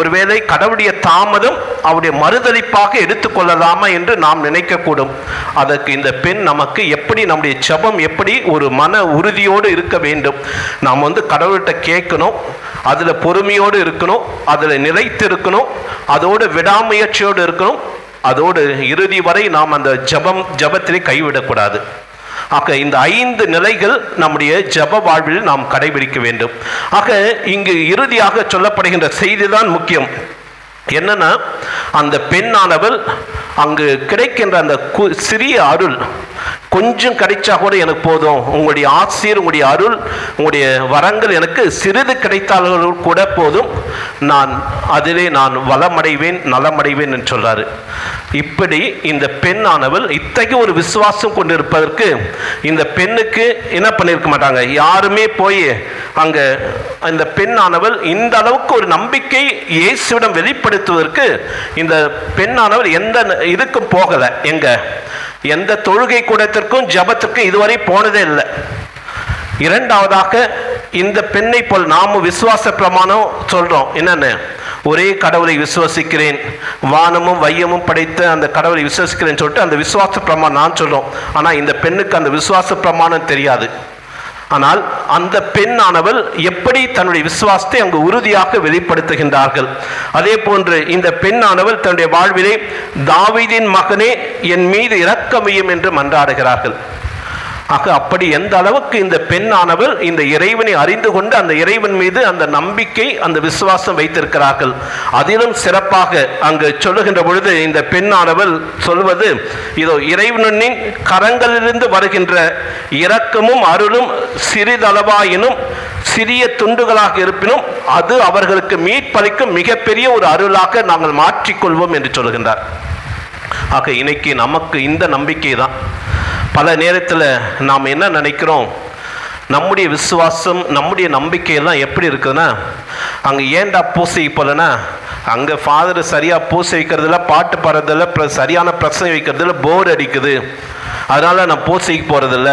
ஒருவேளை கடவுளுடைய தாமதம் அவருடைய மறுதலிப்பாக எடுத்துக்கொள்ளலாமா என்று நாம் நினைக்கக்கூடும். அதற்கு இந்த பெண் நமக்கு எப்படி நம்முடைய ஜெபம் எப்படி ஒரு மன உறுதியோடு இருக்க வேண்டும். நாம் கடவுள்கிட்ட கேட்கணும், அதில் பொறுமையோடு இருக்கணும், அதில் நிலைத்து இருக்கணும், அதோடு விடாமுயற்சியோடு இருக்கணும், அதோடு இறுதி வரை நாம் அந்த ஜெபத்திலே கைவிடக்கூடாது. ஆக இந்த 5 நிலைகள் நம்முடைய ஜெப வாழ்வில் நாம் கடைபிடிக்க வேண்டும். ஆக இங்கு இறுதியாக சொல்லப்படுகின்ற செய்தி தான் முக்கியம். என்னன்னா, அந்த பெண்ணானவள் அங்கு கிடைக்கின்ற அந்த சிறிய அருள், கொஞ்சம் கிடைச்சா கூட எனக்கு போதும், உங்களுடைய ஆசீர், உங்களுடைய அருள், உங்களுடைய வரங்கள் எனக்கு சிறிது கிடைத்தாலும் கூட போதும், அதிலே நான் வளமடைவேன், நலமடைவேன் என்று சொல்றாரு. இப்படி இந்த பெண்ணானவள் இத்தகைய ஒரு விசுவாசம் கொண்டிருப்பதற்கு இந்த பெண்ணுக்கு என்ன பண்ணிருக்க மாட்டாங்க, யாருமே போய் அங்க இந்த பெண்ணானவள் இந்த அளவுக்கு ஒரு நம்பிக்கை இயேசுவிடம் வெளிப்படுத்துவதற்கு இந்த பெண்ணானவள் எந்த இதுக்கும் போகல, எந்த தொழுகை கூடத்திற்கும் ஜபத்திற்கும் இதுவரை போனதே இல்லை. இரண்டாவதாக, இந்த பெண்ணை போல் நாமும் விசுவாச பிரமாணம் சொல்றோம். என்னன்னு, ஒரே கடவுளை விசுவாசிக்கிறேன், வானமும் வையமும் படைத்த அந்த கடவுளை விசுவாசிக்கிறேன்னு சொல்லிட்டு அந்த விசுவாச பிரமாணம் நான் சொல்றோம். ஆனா இந்த பெண்ணுக்கு அந்த விசுவாச பிரமாணம் தெரியாது. ஆனால் அந்த பெண்ணானவள் எப்படி தன்னுடைய விசுவாசத்தை அங்கு உறுதியாக வெளிப்படுத்துகின்றார்கள். அதே போன்று இந்த பெண்ணானவள் தன்னுடைய வாழ்விலே தாவீதின் மகனே என் மீது இரக்கமையும் என்று மன்றாடுகிறார்கள். ஆக அப்படி எந்த அளவுக்கு இந்த பெண்ணானவள் இந்த இறைவனை அறிந்து கொண்டு அந்த இறைவன் மீது அந்த நம்பிக்கை, அந்த விசுவாசம் வைத்திருக்கிறார்கள். அதிலும் சிறப்பாக அங்கு சொல்லுகின்ற பொழுது இந்த பெண்ணானவள் சொல்வது, இதோ இறைவனின் கரங்களிலிருந்து வருகின்ற இரக்கமும் அருளும் சிறிதளவாயினும் சிறிய துண்டுகளாக இருப்பினும் அது அவர்களுக்கு மீட்பளிக்கும் மிகப்பெரிய ஒரு அருளாக நாங்கள் மாற்றிக்கொள்வோம் என்று சொல்கின்றார். ஆக இன்னைக்கு நமக்கு இந்த நம்பிக்கை தான். பல நேரத்தில் நாம் என்ன நினைக்கிறோம், நம்முடைய விசுவாசம், நம்முடைய நம்பிக்கையெல்லாம் எப்படி இருக்குதுன்னா, அங்கே ஏன்டா பூசை போலன்னா, அங்கே ஃபாதர் சரியாக பூசை வைக்கிறதில்ல, பாட்டு பாடுறதில்ல, சரியான பிரச்சனை வைக்கிறதில்ல, போர் அடிக்குது, அதனால் நான் பூசைக்கு போகிறதில்ல.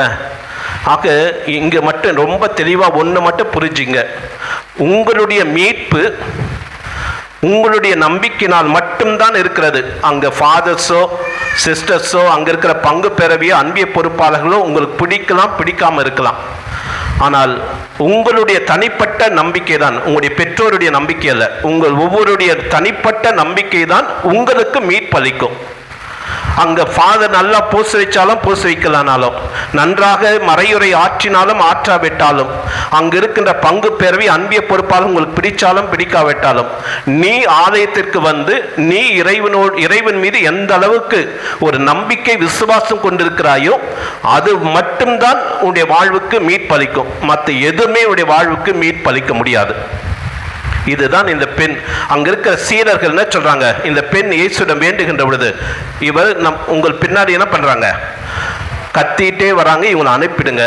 ஆக இங்கே மட்டும் ரொம்ப தெளிவாக ஒன்று மட்டும் புரிஞ்சுங்க, உங்களுடைய மீட்பு உங்களுடைய நம்பிக்கையினால் மட்டும்தான் இருக்கிறது. அங்கே ஃபாதர்ஸோ சிஸ்டர்ஸோ அங்கே இருக்கிற பங்கு பெறவியோ அன்பிய பொறுப்பாளர்களோ உங்களுக்கு பிடிக்கலாம், பிடிக்காமல் இருக்கலாம். ஆனால் உங்களுடைய தனிப்பட்ட நம்பிக்கை தான், உங்களுடைய பெற்றோருடைய நம்பிக்கை அல்ல, உங்கள் ஒவ்வொருடைய தனிப்பட்ட நம்பிக்கை தான் உங்களுக்கு மீட்பளிக்கும். அங்கே ஃபாதர் நல்லா பூச வச்சாலும் பூச வைக்கலானாலும், நன்றாக மறையுறை ஆற்றினாலும் ஆற்றாவிட்டாலும், அங்கு இருக்கின்ற பங்கு பேரவை அன்பிய பொறுப்பாலும் உங்களுக்கு பிடிச்சாலும் பிடிக்காவிட்டாலும், நீ ஆலயத்திற்கு வந்து நீ இறைவன் மீது எந்த அளவுக்கு ஒரு நம்பிக்கை விசுவாசம் கொண்டிருக்கிறாயோ அது மட்டும்தான் உன்னுடைய வாழ்வுக்கு மீட்பளிக்கும். மற்ற எதுவுமே உன்னுடைய வாழ்வுக்கு மீட்பளிக்க முடியாது. இதுதான் இந்த பெண். அங்க இருக்கிற சீடர்கள் என்ன சொல்றாங்க, இந்த பெண் இயேசுவிடம் வேண்டுகின்ற பொழுது இவர் உங்கள் பின்னாடி என்ன பண்றாங்க, கத்திட்டே வராங்க, இவங்களை அனுப்பிடுங்க.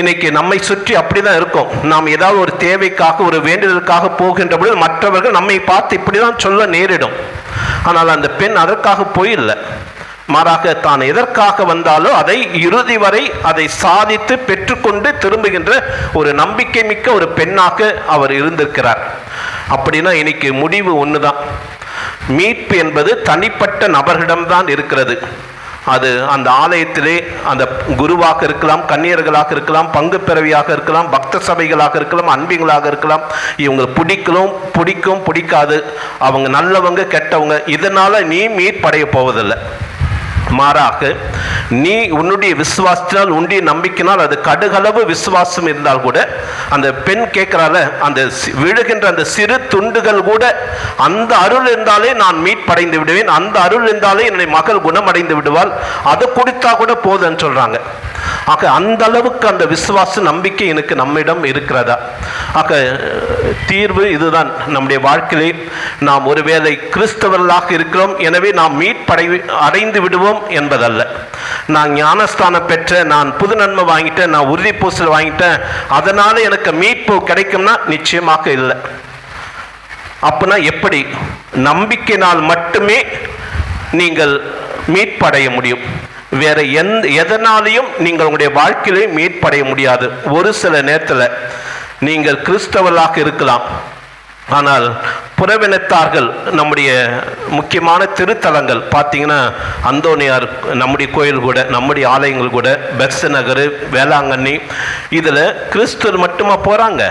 இன்னைக்கு நம்மை சுற்றி அப்படிதான் இருக்கும். நாம் ஏதாவது ஒரு தேவைக்காக ஒரு வேண்டுதலுக்காக போகின்ற பொழுது மற்றவர்கள் நம்மை பார்த்து இப்படிதான் சொல்ல நேரிடும். ஆனால் அந்த பெண் அதற்காக போயில்லை, மாறாக தான் எதற்காக வந்தாலோ அதை இறுதி வரை அதை சாதித்து பெற்றுக்கொண்டு திரும்புகின்ற ஒரு நம்பிக்கை மிக்க ஒரு பெண்ணாக அவர் இருந்திருக்கிறார். அப்படின்னா இன்னைக்கு முடிவு ஒண்ணுதான், மீட்பு என்பது தனிப்பட்ட நபர்களிடம்தான் இருக்கிறது. அது அந்த ஆலயத்திலே அந்த குருவாக இருக்கலாம், கன்னியர்களாக இருக்கலாம், பங்கு பிறவியாக இருக்கலாம், பக்த சபைகளாக இருக்கலாம், அன்பிகளாக இருக்கலாம். இவங்க பிடிக்கும் பிடிக்காது, அவங்க நல்லவங்க கெட்டவங்க, இதனால நீ மீட்படைய போவதில்லை. மாறாக நீ உன்னுடைய விசுவாசத்தினால், உன்னுடைய நம்பிக்கையினால், அது கடுகளவு விசுவாசம் இருந்தால் கூட, அந்த பெண் கேட்கிறால, அந்த விழுகின்ற அந்த சிறு துண்டுகள் கூட, அந்த அருள் இருந்தாலே நான் மீட்படைந்து விடுவேன், அந்த அருள் இருந்தாலே என்னுடைய மகள் குணமடைந்து விடுவாள், அது கொடுத்தா கூட போதுன்னு சொல்றாங்க. ஆக அந்த அளவுக்கு அந்த விசுவாச நம்பிக்கை எனக்கு நம்மிடம் இருக்கிறதா? ஆக தீர்வு இதுதான். நம்முடைய வாழ்க்கையிலே நாம் ஒருவேளை கிறிஸ்தவர்களாக இருக்கிறோம், எனவே நாம் அடைந்து விடுவோம் என்பதல்ல. நான் ஞானஸ்தானம் பெற்ற, நான் புது நன்மை வாங்கிட்டேன், நான் உறுதி பூசல் வாங்கிட்டேன், அதனால எனக்கு மீட்பு கிடைக்கும்னா நிச்சயமாக இல்லை. அப்படின்னா எப்படி? நம்பிக்கையினால் மட்டுமே நீங்கள் மீட்படைய முடியும். வேற எதனாலையும் நீங்கள் உங்களுடைய வாழ்க்கையிலே மீட்படைய முடியாது. ஒரு சில நேரத்தில் நீங்கள் கிறிஸ்தவர்களாக இருக்கலாம், ஆனால் புறவினத்தார்கள், நம்முடைய முக்கியமான திருத்தலங்கள் பார்த்தீங்கன்னா அந்தோனியார் நம்முடைய கோயில் கூட, நம்முடைய ஆலயங்கள் கூட, பெர்ச நகர், வேளாங்கண்ணி, இதில் கிறிஸ்துவர் மட்டுமா போகிறாங்க?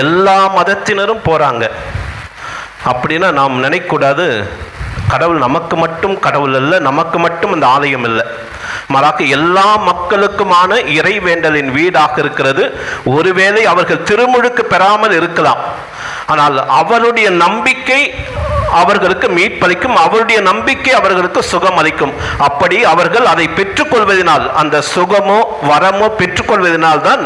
எல்லா மதத்தினரும் போகிறாங்க. அப்படின்னா நாம் நினைக்கக்கூடாது கடவுள் நமக்கு மட்டும் கடவுள் அல்ல, நமக்கு மட்டும் அந்த ஆலயம் இல்லை, மாறாக எல்லா மக்களுக்குமான இறைவேண்டலின் வீடாக இருக்கிறது. ஒருவேளை அவர்கள் திருமுழுக்கு பெறாமல் இருக்கலாம், ஆனால் அவருடைய நம்பிக்கை அவர்களுக்கு மீட்பளிக்கும், அவருடைய நம்பிக்கை அவர்களுக்கு சுகம் அளிக்கும். அப்படி அவர்கள் அதை பெற்றுக்கொள்வதனால், அந்த சுகமோ வரமோ பெற்றுக்கொள்வதனால் தான்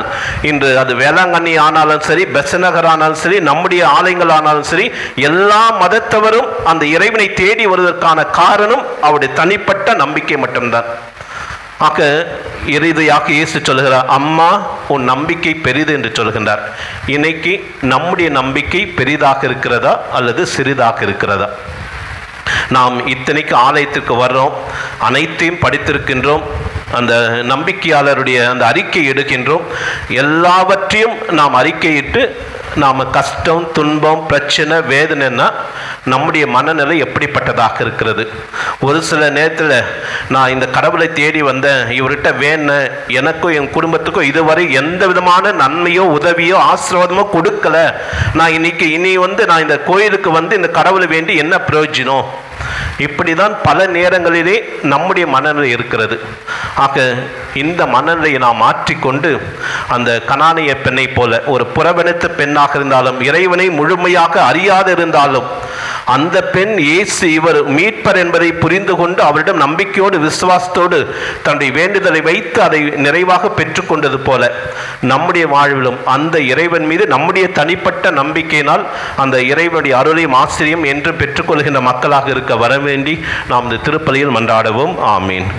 இன்று அது வேளாங்கண்ணி ஆனாலும் சரி, பெசநகர் ஆனாலும் சரி, நம்முடைய ஆலயங்கள் ஆனாலும் சரி, எல்லா மதத்தவரும் அந்த இறைவனை தேடி வருவதற்கான காரணம் அவருடைய தனிப்பட்ட நம்பிக்கை மட்டும்தான். ஆக இறுதியாக இயேசு சொல்கிறார், அம்மா உன் நம்பிக்கை பெரிது என்று சொல்கின்றார். இன்னைக்கு நம்முடைய நம்பிக்கை பெரிதாக இருக்கிறதா அல்லது சிறிதாக இருக்கிறதா? நாம் இத்தனைக்கு ஆலயத்திற்கு வர்றோம், அனைத்தையும் படித்திருக்கின்றோம், அந்த நம்பிக்கையாளருடைய அந்த அறிக்கை எடுக்கின்றோம், எல்லாவற்றையும் நாம் அறிக்கையிட்டு நாம் கஷ்டம், துன்பம், பிரச்சனை, வேதனைன்னா நம்முடைய மனநிலை எப்படிப்பட்டதாக இருக்கிறது? ஒரு சில நேரத்தில் நான் இந்த கடவுளை தேடி வந்தேன், இவர்கிட்ட வேணேன், எனக்கும் என் குடும்பத்துக்கும் இதுவரை எந்த விதமான நன்மையோ உதவியோ ஆசீர்வாதமோ கொடுக்கல, நான் இனி நான் இந்த கோயிலுக்கு வந்து இந்த கடவுளை வேண்டி என்ன பிரயோஜனம்? இப்படிதான் பல நேரங்களிலே நம்முடைய மனநிலை இருக்கிறது. ஆக இந்த மனநிலையை நாம் மாற்றிக்கொண்டு அந்த கனானிய பெண்ணை போல ஒரு புறவணித்த பெண்ணாக இருந்தாலும், இறைவனை முழுமையாக அறியாது இருந்தாலும், அந்த பெண் இயேசு இவர் மீட்பர் என்பதை புரிந்து கொண்டு அவரிடம் நம்பிக்கையோடு விசுவாசத்தோடு தன்னுடைய வேண்டுதலை வைத்து அதை நிறைவாக பெற்றுக்கொண்டது போல நம்முடைய வாழ்விலும் அந்த இறைவன் மீது நம்முடைய தனிப்பட்ட நம்பிக்கையினால் அந்த இறைவனுடைய அருளையும் ஆசிரியம் என்று பெற்றுக்கொள்கின்ற மக்களாக இருக்க வர வேண்டி நாம் இந்த திருப்பலியில் மன்றாடுவோம். ஆமீன்.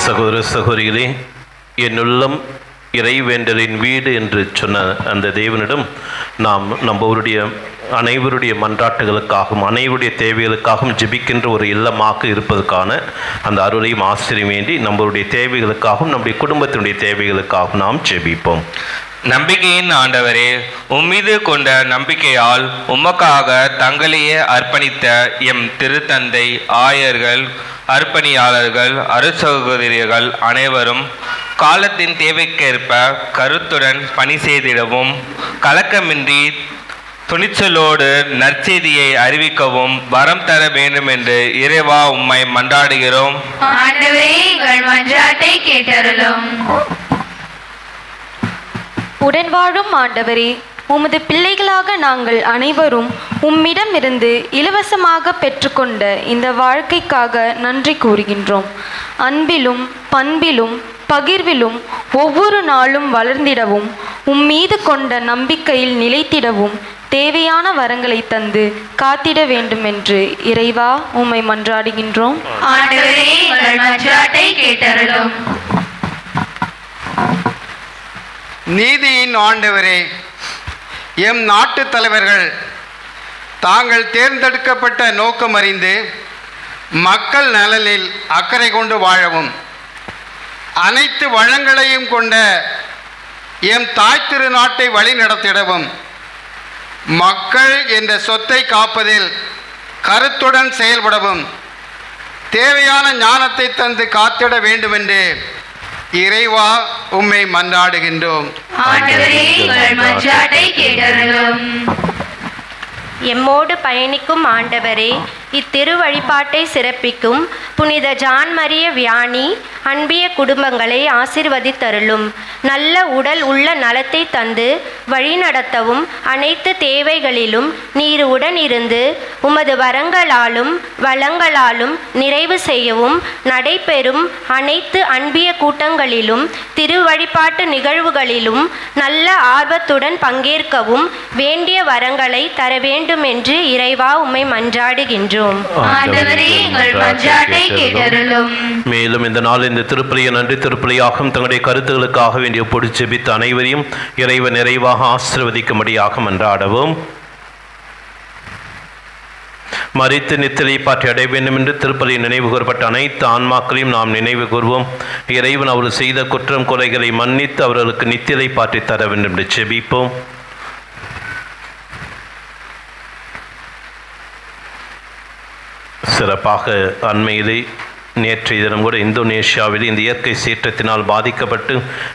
சகோதர சகோதரிகளே, என்னுள்ளம் இறைவேண்டலின் வீடு என்று சொன்ன அந்த தேவனிடம் நாம் நம்மளுடைய அனைவருடைய மன்றாட்டுகளுக்காகவும் அனைவருடைய தேவைகளுக்காகவும் ஜெபிக்கின்ற ஒரு இல்லமாக இருப்பதற்கான அந்த அருளையும் ஆசிரியம் வேண்டி நம்மளுடைய தேவைகளுக்காகவும் நம்முடைய குடும்பத்தினுடைய தேவைகளுக்காகவும் நாம் ஜெபிப்போம். நம்பிக்கையின் ஆண்டவரே, உம்மீது கொண்ட நம்பிக்கையால் உமக்காக தங்களையே அர்ப்பணித்த எம் திருத்தந்தை, ஆயர்கள், அர்ப்பணியாளர்கள், அருட்சகோதரிகள் அனைவரும் காலத்தின் தேவைக்கேற்ப கருத்துடன் பணி செய்திடவும், கலக்கமின்றி துணிச்சலோடு நற்செய்தியை அறிவிக்கவும் வரம் தர வேண்டும் என்று இறைவா உம்மை மன்றாடுகிறோம். ஆண்டவரே, எங்கள் மன்றாட்டை கேட்டருளும். உடன்வாழும் ஆண்டவரே, உமது பிள்ளைகளாக நாங்கள் அனைவரும் உம்மிடமிருந்து இலவசமாக பெற்றுக்கொண்ட இந்த வாழ்க்கைக்காக நன்றி கூறுகின்றோம். அன்பிலும் பண்பிலும் பகிர்விலும் ஒவ்வொரு நாளும் வளர்ந்திடவும், உம்மீது கொண்ட நம்பிக்கையில் நிலைத்திடவும் தேவையான வரங்களை தந்து காத்திட வேண்டும் என்று இறைவா உம்மை மன்றாடுகின்றோம். ஆண்டவரே எங்கள் மன்றாட்டை கேட்டருளும். நீதியின் ஆண்டவரே, எம் நாட்டு தலைவர்கள் தாங்கள் தேர்ந்தெடுக்கப்பட்ட நோக்கம் அறிந்து மக்கள் நலனில் அக்கறை கொண்டு வாழவும், அனைத்து வளங்களையும் கொண்ட எம் தாய் திருநாட்டை வழி நடத்திடவும், மக்கள் என்ற சொத்தை காப்பதில் கருத்துடன் செயல்படவும் தேவையான ஞானத்தை தந்து காத்திட வேண்டுமென்று இறைவா உம்மை மன்றாடுகின்றோம். ஆண்டவரே எங்கள் மன்றாட்டை கேட்டருளும். எம்மோடு பயணிக்கும் ஆண்டவரே, இத்திரு வழிபாட்டை சிறப்பிக்கும் புனித ஜான் மரிய வியானி அன்பிய குடும்பங்களை ஆசிர்வதித்தருளும். நல்ல உடல் உள்ள நலத்தை தந்து வழிநடத்தவும், அனைத்து தேவைகளிலும் நீர் உடன் இருந்து உமது வரங்களாலும் வளங்களாலும் நிறைவு செய்யவும், நடைபெறும் அனைத்து அன்பிய கூட்டங்களிலும் திரு வழிபாட்டு நிகழ்வுகளிலும் நல்ல ஆர்வத்துடன் பங்கேற்கவும் வேண்டிய வரங்களை தர வேண்டும் என்று இறைவா உம்மை மன்றாடுகின்றோம். ஆண்டவரே எங்கள் மன்றாட்டை கேட்டருளும். மேலும் இந்த நாள் இந்த திருப்பலியை நன்றி திருப்பலியாகவும் தங்களுடைய கருத்துகளுக்காக வேண்டிய பொடி ஜெபித்த அனைவரையும் இறைவன் நிறைவாக ஆசீர்வதிக்கும்படியாக மன்றாடவும். மரித்து நித்திரை பாற்றி அடைய வேண்டும் என்று திருப்பலியில் நினைவு கூறப்பட்ட அனைத்து ஆன்மாக்களையும் நாம் நினைவு கூறுவோம். இறைவன் அவர் செய்த குற்றம் குறைகளை மன்னித்து அவர்களுக்கு நித்திரை பாற்றி தர வேண்டும் என்று ஜெபிப்போம். சிறப்பாக அண்மையிலே நேற்றைய தினம் கூட இந்தோனேஷியாவில் இந்த இயற்கை சீற்றத்தினால் பாதிக்கப்பட்டு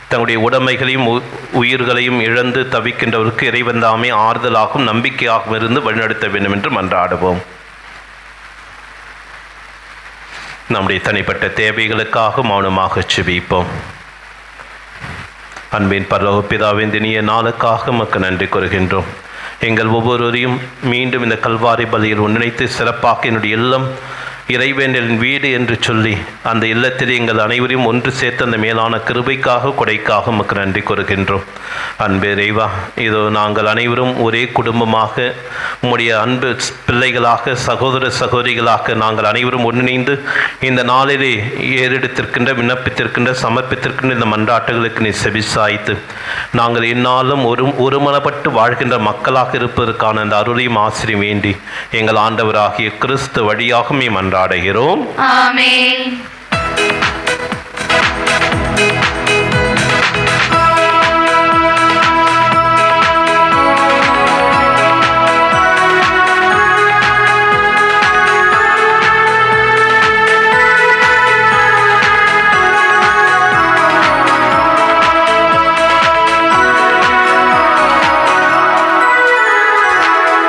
தங்களுடைய உடைமைகளையும் உயிர்களையும் இழந்து தவிக்கின்றவருக்கு இறைவன் தாமே ஆறுதலாகவும் நம்பிக்கையாகவும் இருந்து வழிநடத்த வேண்டும் என்று மன்றாடுவோம். நம்முடைய தனிப்பட்ட தேவைகளுக்காக மௌனமாக ஜெபிப்போம். அன்பின் பரலோக பிதாவின் இனிய நாளுக்காக நமக்கு நன்றி கூறுகின்றோம். எங்கள் ஒவ்வொருவரையும் மீண்டும் இந்த கல்வாரி பலியில் ஒன்றிணைத்து சிறப்பாக என்னுடைய இல்லம் இறைவேண்டலின் வீடு என்று சொல்லி அந்த இல்லத்தில் எங்கள் அனைவரையும் ஒன்று சேர்த்து அந்த மேலான கிருபைக்காக கொடைக்காக நமக்கு நன்றி கூறுகின்றோம். அன்பு இறைவா, இதோ நாங்கள் அனைவரும் ஒரே குடும்பமாக உம்முடைய அன்பு பிள்ளைகளாக சகோதர சகோதரிகளாக நாங்கள் அனைவரும் ஒன்றிணைந்து இந்த நாளிலே ஏறெடுத்திருக்கின்ற விண்ணப்பித்திருக்கின்ற சமர்ப்பித்திருக்கின்ற இந்த மன்றாட்டுகளுக்கு நீ செவிசாய்த்து நாங்கள் எந்நாளும் ஒருமனப்பட்டு வாழ்கின்ற மக்களாக இருப்பதற்கான அந்த அருளையும் ஆசிரியம் வேண்டி எங்கள் ஆண்டவராகிய கிறிஸ்து வழியாக மன்றாடுகிறோம். ஆமென்.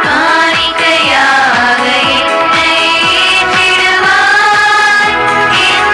காணிக்கையாக என்னை ஏற்றிடுவாய், என்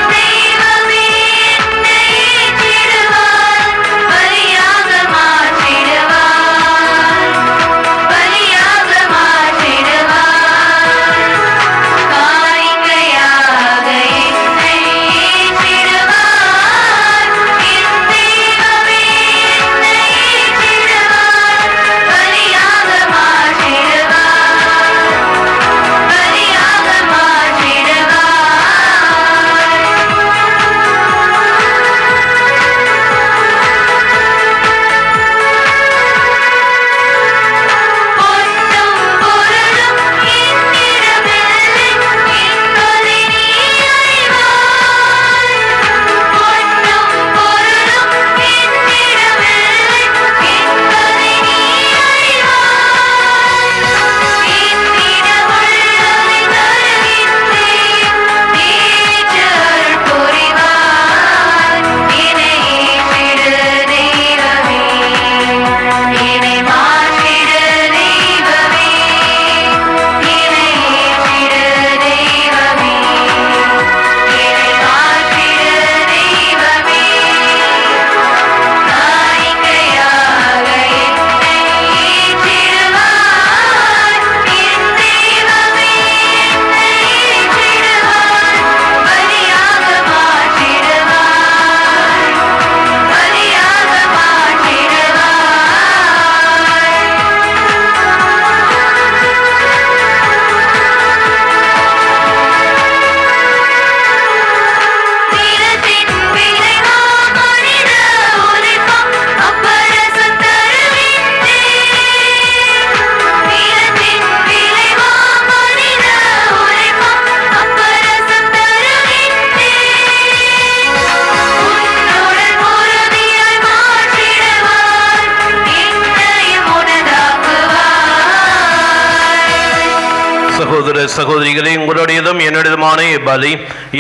சகோதரிகளே, உங்களுடையதும் என்னுடையதுமான பலி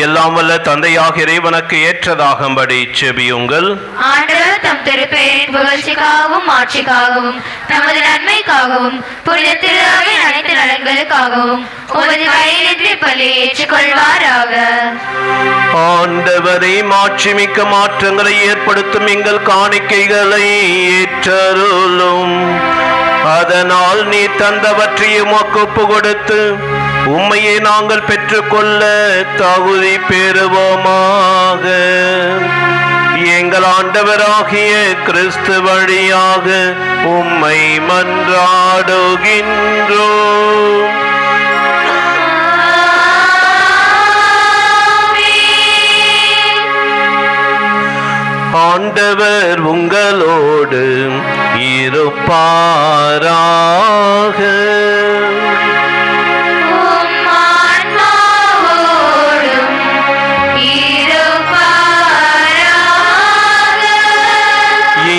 எல்லாம் வல்ல தந்தையாக இறைவனுக்கு ஏற்றதாகும்படி செபியுங்கள். ஆண்டவர் தம் திருப்பெயரின் புகழ்ச்சிக்காகவும் ஆட்சிக்காகவும் நமது நன்மைக்காகவும் புனித திருவிழாவின் அனைத்து நலன்களுக்காகவும் உமது வயலின்றி பலியை ஏற்றுக்கொள்வாராக. ஆண்டவரை மாட்சிமிக்க மாற்றங்களை ஏற்படுத்தும் எங்கள் காணிக்கைகளை ஏற்றருளும். அதனால் நீ தந்தவற்றை உமக்கு ஒப்பு கொடுத்து உம்மையை நாங்கள் பெற்றுக்கொள்ள தகுதி பெறுவோமாக. எங்கள் ஆண்டவராகிய கிறிஸ்து வழியாக உம்மை மன்றாடுகின்றோம். ஆண்டவர் உங்களோடு இருப்பாராக.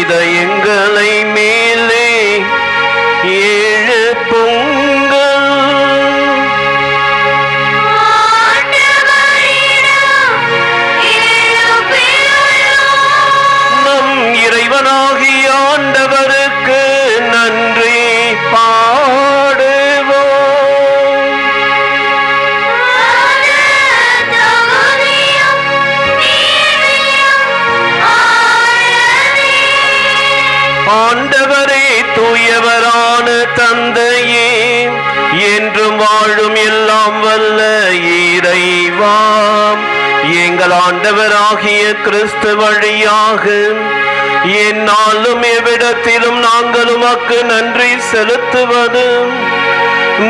இதயங்களை மேலே எழுப்புங்கள். நம் இறைவனாகிய ஆண்டவருக்கு நன்றி பாடுவோம். ஆண்டவரே, தூயவரான தந்தையே, என்றும் வாழும் எல்லாம் வல்ல இறைவா, எங்கள் ஆண்டவராகிய கிறிஸ்து வழியாக எந்நாளும் எவ்விடத்திலும் நாங்கள் உமக்கு நன்றி செலுத்துவது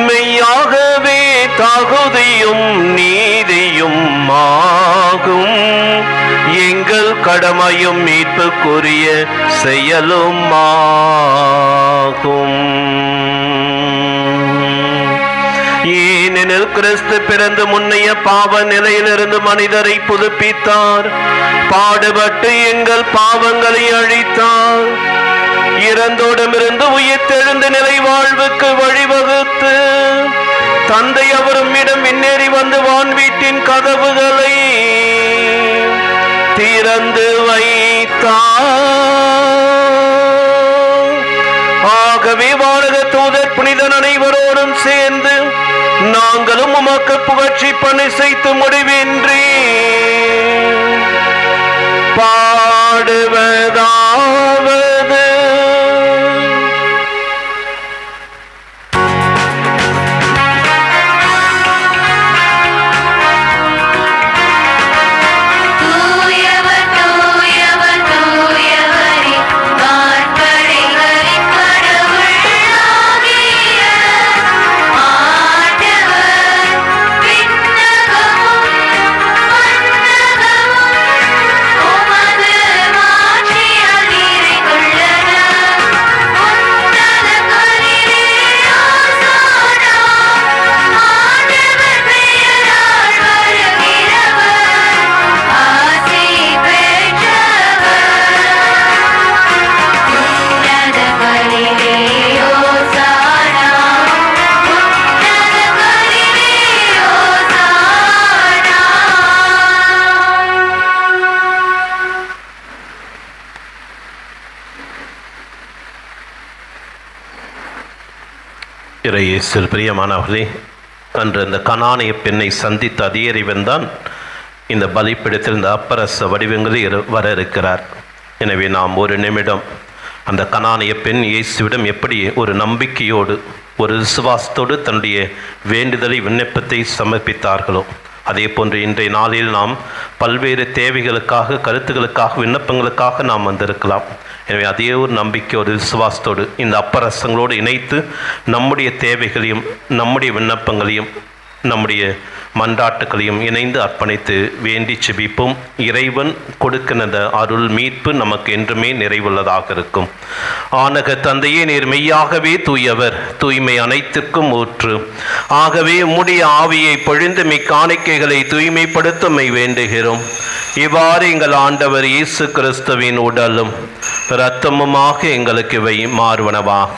மெய்யாகவே தகுதியும் நீதியும் ஆகும். எங்கள் கடமையும் மீட்புக்குரிய செயலும் ஆகும். ஏனெனில் கிறிஸ்து பிறந்து முன்னைய பாவ நிலையிலிருந்து மனிதரை புதுப்பித்தார். பாடுபட்டு எங்கள் பாவங்களை அழித்தார். இறந்தோடமிருந்து உயிர்த்தெழுந்த நிலை வாழ்வுக்கு வழிவகுத்து தந்தை அவரும் இடம் முன்னேறி வந்து வான் வீட்டின் கதவுகளை திறந்து வைத்தார். ஆகவே வானக தூதர் புனிதர் அனைவரோடும் சேர்ந்து நாங்களும் உமக்கு புகழ்ச்சி பணி செய்து முடிவின்றி பாடுவதாவது. இறையேசுவில் பிரியமானவர்களே, அன்று அந்த கனானிய பெண்ணை சந்தித்த அதே இறைவன்தான் இந்த பலிப்பிடத்தில் இந்த அப்பரச வடிவங்களில் வர இருக்கிறார். எனவே நாம் ஒரு நிமிடம் அந்த கனானிய பெண் இயேசுவிடம் எப்படி ஒரு நம்பிக்கையோடு ஒரு விசுவாசத்தோடு தன்னுடைய வேண்டுதலை விண்ணப்பத்தை சமர்ப்பித்தார்களோ அதே போன்று இன்றைய நாளில் நாம் பல்வேறு தேவைகளுக்காக கருத்துக்களுக்காக விண்ணப்பங்களுக்காக நாம் வந்திருக்கலாம். எனவே அதே ஒரு நம்பிக்கை ஒரு விசுவாசத்தோடு இந்த அப்பரசங்களோடு இணைத்து நம்முடைய தேவைகளையும் நம்முடைய விண்ணப்பங்களையும் நம்முடைய மன்றாட்டுகளையும் இணைந்து அர்ப்பணித்து வேண்டி செபிப்போம். இறைவன் கொடுக்கின்ற அருள் மீட்பு நமக்கு என்றுமே நிறைவுள்ளதாக இருக்கும். ஆனக தந்தையே, நீர் மெய்யாகவே தூயவர், தூய்மை அனைத்திற்கும் ஊற்று. ஆகவே உம்முடைய ஆவியை பொழிந்து காணிக்கைகளை தூய்மைப்படுத்தமை வேண்டுகிறோம். இவ்வாறு எங்கள் ஆண்டவர் இயேசு கிறிஸ்துவின் உடலும் இரத்தமுமாக எங்களுக்கு இவை மாறுவனவாக.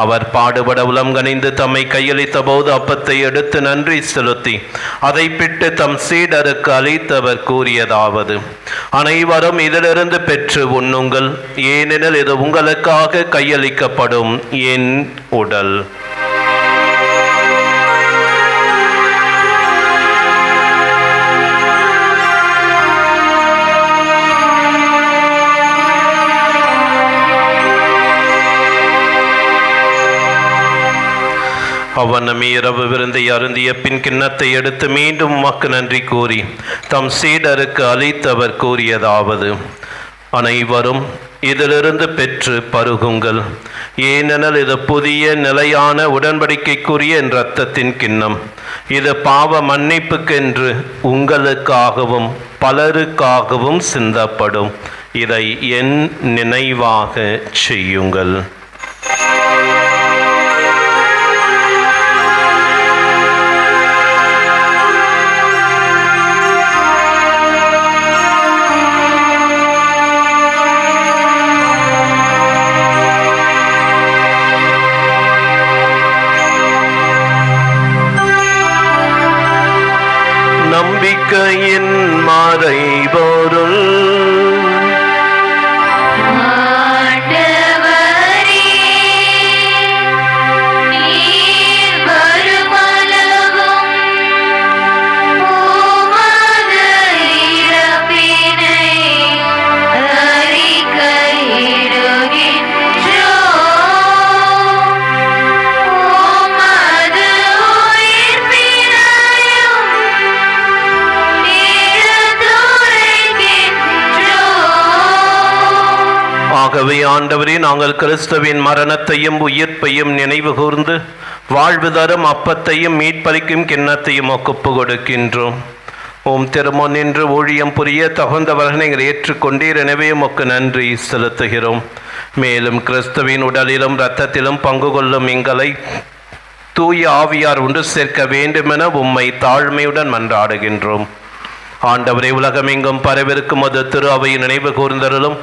அவர் பாடுபட உளம் கனிந்து தம்மை கையளித்த போது அப்பத்தை எடுத்து நன்றி செலுத்தி அதை பிட்டு தம் சீடருக்கு அளித்தவர் கூறியதாவது: அனைவரும் இதிலிருந்து பெற்று உண்ணுங்கள், ஏனெனில் இது உங்களுக்காக கையளிக்கப்படும் என் உடல். அவ்வண்ணமே இரவு விருந்தை அருந்திய பின் கிண்ணத்தை எடுத்து மீண்டும் உமக்கு நன்றி கூறி தம் சீடருக்கு அளித்தவர் கூறியதாவது: அனைவரும் இதிலிருந்து பெற்று பருகுங்கள், ஏனெனில் இது புதிய நிலையான உடன்படிக்கைக்குரிய என் இரத்தத்தின் கிண்ணம். இது பாவ மன்னிப்புக்கென்று உங்களுக்காகவும் பலருக்காகவும் சிந்தப்படும். இதை என் நினைவாக செய்யுங்கள். நம்பிக்கையின் மறைபொருள் ஆகவே ஆண்டவரே, நாங்கள் கிறிஸ்துவின் மரணத்தையும் உயிர்ப்பையும் நினைவு கூர்ந்து வாழ்வு தரும் அப்பத்தையும் மீட்பளிக்கும் கிண்ணத்தையும் ஒப்பு கொடுக்கின்றோம். ஓம் திருமுன் நின்று ஊழியம் புரிய தகுந்தவர்கள் நீங்கள் ஏற்றுக்கொண்டீர், எனவே உமக்கு நன்றி செலுத்துகிறோம். மேலும் கிறிஸ்துவின் உடலிலும் இரத்தத்திலும் பங்கு கொள்ளும் எங்களை தூய ஆவியார் ஒன்று சேர்க்க வேண்டுமென உம்மை தாழ்மையுடன் மன்றாடுகின்றோம். ஆண்டவரை, உலகமெங்கும் பரவிருக்கும் அது திரு அவையின் நினைவு கூர்ந்தருளும்.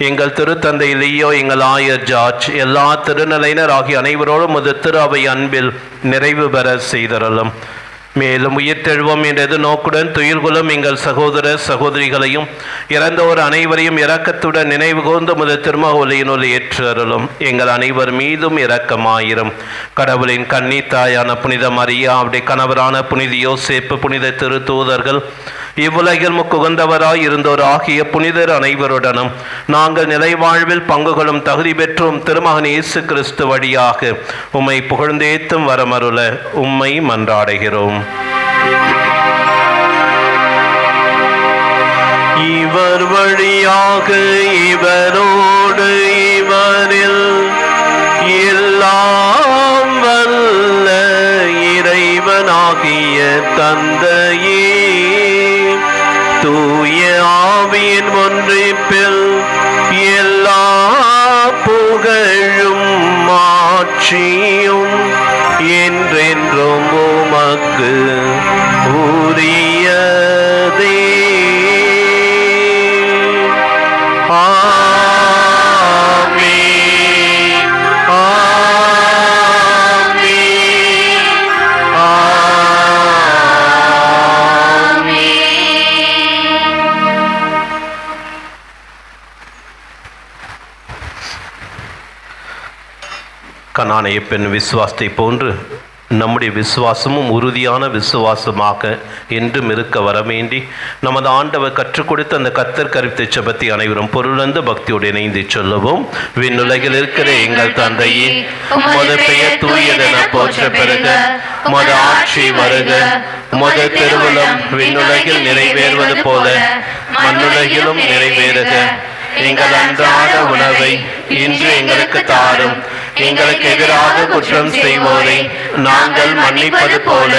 எங்கள் திருத்தந்தை லியோ, எங்கள் ஆயர் ஜார்ஜ், எல்லா திருநிலையினர் ஆகிய அனைவரோடும் அது திரு அவை அன்பில் நிறைவு பெற செய்தருளும். மேலும் உயிர்த்தெழுவோம் என்ற எதிர்நோக்குடன் துயிர்குலும் எங்கள் சகோதர சகோதரிகளையும் இறந்தோர் அனைவரையும் இரக்கத்துடன் நினைவு கூர்ந்து முதல் திருமக ஒலியினுள் ஏற்று அருளும். எங்கள் அனைவர் மீதும் இரக்கமாயிரும். கடவுளின் கன்னி தாயான புனித மரியா, அவருடைய கணவரான புனித யோசேப்பு, புனித திரு தூதர்கள், இவ்வுலகில் முக்குகந்தவராய் இருந்தோர் ஆகிய புனிதர் அனைவருடனும் நாங்கள் நிலை வாழ்வில் பங்குகளும் தகுதி பெற்றும் திருமகன் இயேசு கிறிஸ்து வழியாக உம்மை புகழ்ந்தேத்தும் வரமருள உம்மை மன்றாடுகிறோம். இவர் வழியாக இவரோடு இவரில் எல்லாம் வல்ல இறைவனாகிய தந்தையே, தூய ஆவியின் ஒன்றிப்பில் எல்லா புகழும் மாட்சியும் என்றென்றும் உமக்கு உரியதே. கனானிய பெண் விசுவாசத்தை போன்று நம்முடைய விசுவாசமும் உறுதியான விசுவாசமாக என்றும் இருக்க வரவேண்டி நமது ஆண்டவர் கற்றுக் கொடுத்த அந்த கர்த்தர் கற்பித்த ஜெபத்தை அனைவரும் பொருளந்து பக்தியோடு இணைந்து சொல்லுவோம். விண்ணுலகில் இருக்கிற எங்கள் தந்தையே, உமது பெயர் தூயதென போற்ற பெறுக, உமது ஆட்சி வருக, உமது திருவுளம் விண்ணுலகில் நிறைவேறுவது போல மண்ணுலகிலும் நிறைவேறுக. எங்கள் அன்றாட உணவை இன்று எங்களுக்கு தாரும். எங்களுக்கு எதிராக குற்றம் செய்வோரை நாங்கள் மன்னிப்பது போல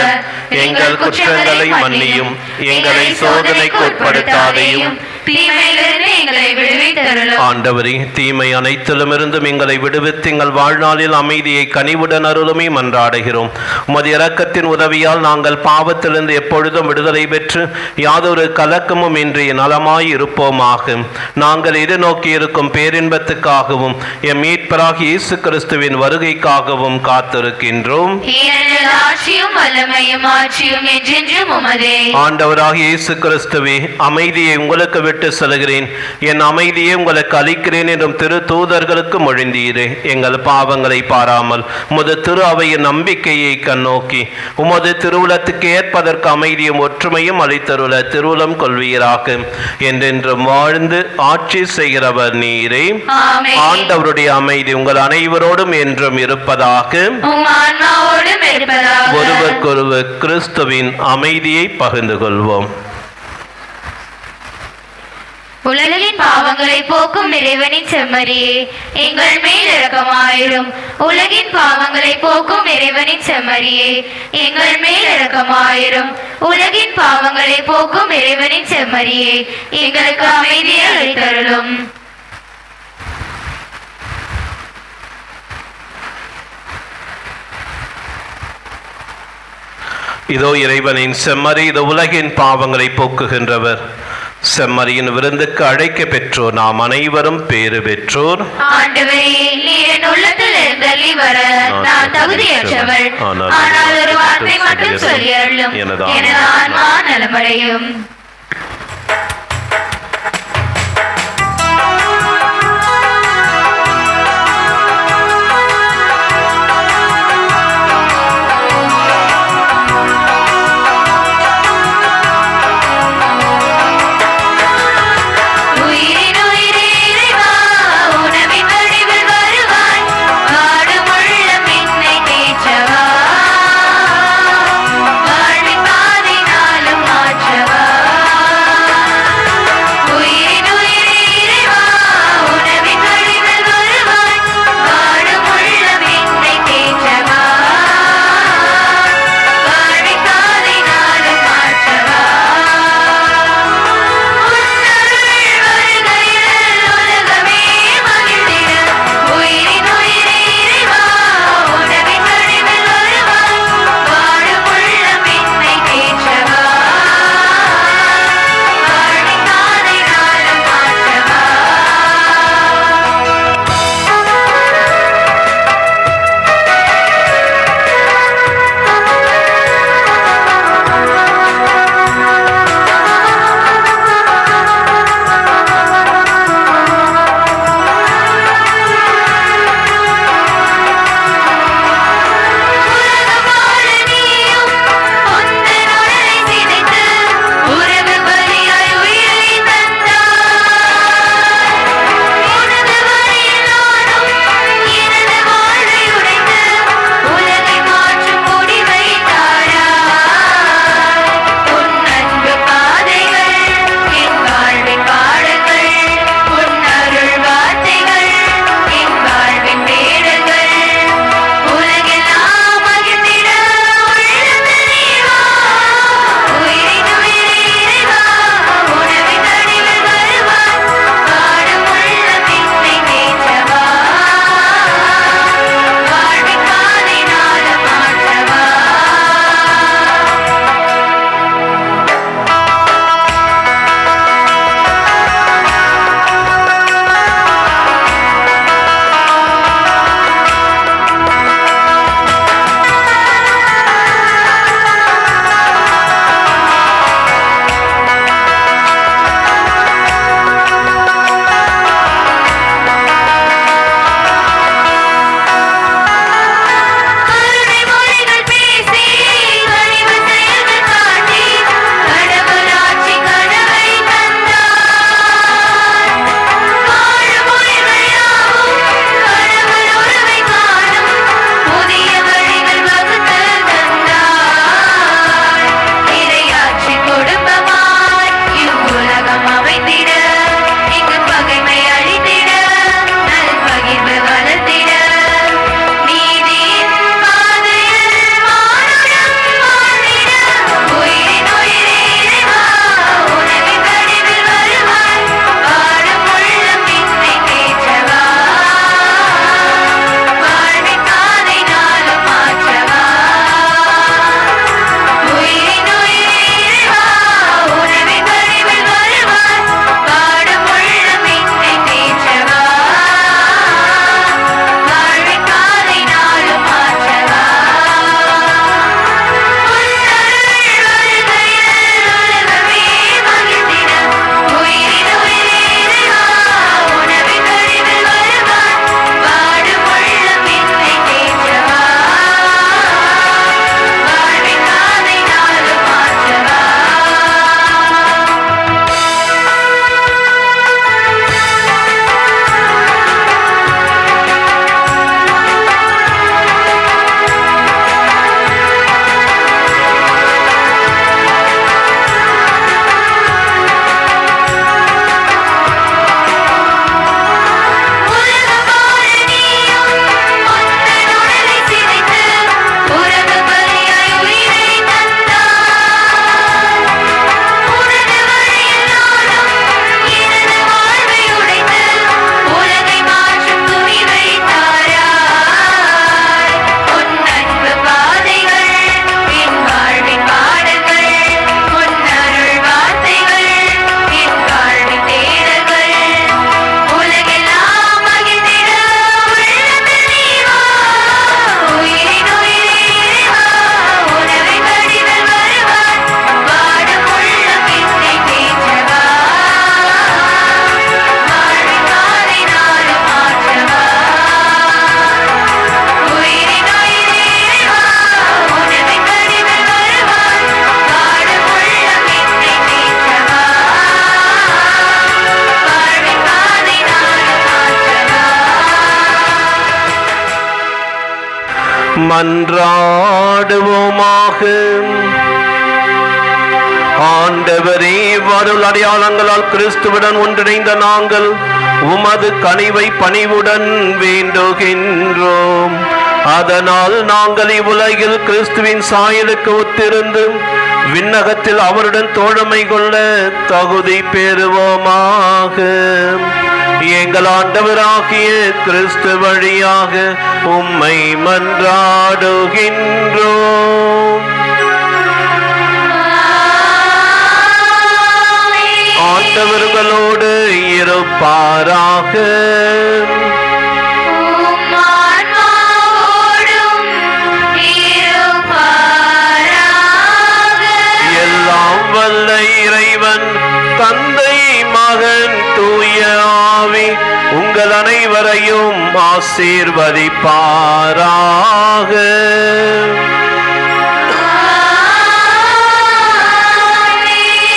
எங்கள் குற்றங்களை மன்னியும். எங்களை சோதனைக்கு உட்படுத்தாதையும் தீமையிலிருந்து எங்களை விடுவித்தருளும். அளித்தருளும். ஆண்டவரே, தீமை அனைத்திலுமிருந்தும் எங்களை விடுவித்து எங்கள் வாழ்நாளில் அமைதியை கனிவுடன் அருளுமே மன்றாடுகிறோம். உமது இரக்கத்தின் உதவியால் நாங்கள் பாவத்திலிருந்து எப்பொழுதும் விடுதலை பெற்று யாதொரு கலக்கமும் இன்றி நலமாய் இருப்போமாக. நாங்கள் எதிர்நோக்கி இருக்கும் பேரின்பத்துக்காகவும் எம் மீட்பராகிய இயேசு கிறிஸ்துவின் வருகைக்காகவும் காத்திருக்கின்றோம். ஆண்டவராகிய இயேசு கிறிஸ்துவே, அமைதியை உங்களுக்கு விட்டு செல்கிறேன், என் அமைதியை உங்களுக்கு அளிக்கிறேன் என்றும் திரு தூதர்களுக்கு மொழிந்தீரே. எங்கள் பாவங்களை பாராமல் உமது திரு அவையின் நம்பிக்கையை கண்ணோக்கி உமது திருவுலத்துக்கு ஏற்பதற்கு அமைதியும் ஒற்றுமையும் அளித்தருள திருவுலம் கொள்வீராக. என்றென்றும் வாழ்ந்து ஆட்சி செய்கிறவர் நீரே. ஆண்டவருடைய அமைதி உங்கள் அனைவரோடும் என்றும் இருப்பதாக. ஒருவருக்கொருவர் கிறிஸ்துவின் அமைதியை பகிர்ந்து கொள்வோம். உலகின் பாவங்களை போக்கும் இறைவனின் செம்மறியே, எங்கள் மேல் இரக்கமாயிரும். உலகின் பாவங்களை போக்கும் இறைவனின் செம்மறியே, எங்கள் மேல் இரக்கமாயிரும். உலகின் பாவங்களை போக்கும் இறைவனின் செம்மறியே, எங்களுக்கு அமைதியை அளித்தருளும். இதோ இறைவனின் செம்மறி, இது உலகின் பாவங்களை போக்குகின்றவர். செம்மறியின் விருந்துக்கு அழைக்க பெற்றோர் நாம் அனைவரும் பேறு பெற்றோர். ஆண்டவரே, நீர் என் உள்ளத்தில் எழுந்தருளி வர நான் தகுதியற்றவள். ஆனால் ஒரு வார்த்தை மட்டும் சொல்லி அருளும், எனது ஆன்மா நலமடையும். மன்றாடுவோமாக. ஆண்டவரே, வருள் அடையாளங்களால் கிறிஸ்துவுடன் ஒன்றிணைந்த நாங்கள் உமது கனிவை பணிவுடன் வேண்டுகின்றோம். அதனால் நாங்கள் இவ்வுலகில் கிறிஸ்துவின் சாயலுக்கு ஒத்திருந்து விண்ணகத்தில் அவருடன் தோழமை கொள்ள தகுதி பெறுவோமாக. எங்கள் ஆண்டவராகிய கிறிஸ்து வழியாக உம்மை மன்றாடுகின்றோம். ஆண்டவர்களோடு இருப்பாராக. எல்லாம் வல்ல இறைவன் தந்தை மகன் தூய ஆவி உங்கள் அனைவரையும் ஆசீர்வதிப்பாராக.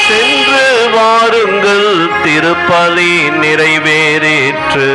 சென்று வாருங்கள், திருப்பலி நிறைவேறிற்று.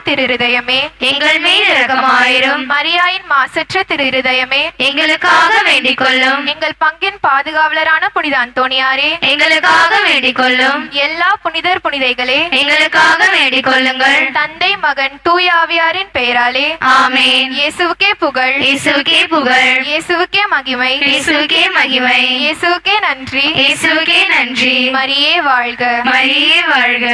திருஹிருதயமே எங்கள் மேல் இரக்கமாயிரும். மரியாயின் மாசற்ற திருஹிருதயமே எங்களுக்காக வேண்டிக் கொள்ளும். எங்கள் பங்கின் பாதுகாவலரான புனித அந்தோணியாரே எங்களுக்காக வேண்டிக் கொள்ளும். எல்லா புனிதர் புனிதைகளே எங்களுக்காக வேண்டிக் கொள்ளுங்கள். தந்தை மகன் தூய ஆவியாரின் பெயராலே ஆமென். இயேசுவுக்கே புகழ், இயேசுவுக்கே புகழ், இயேசுவுக்கே மகிமை, இயேசுவுக்கே மகிமை, இயேசுவுக்கே நன்றி, இயேசுவுக்கே நன்றி. மரியே வாழ்க, மரியே வாழ்க.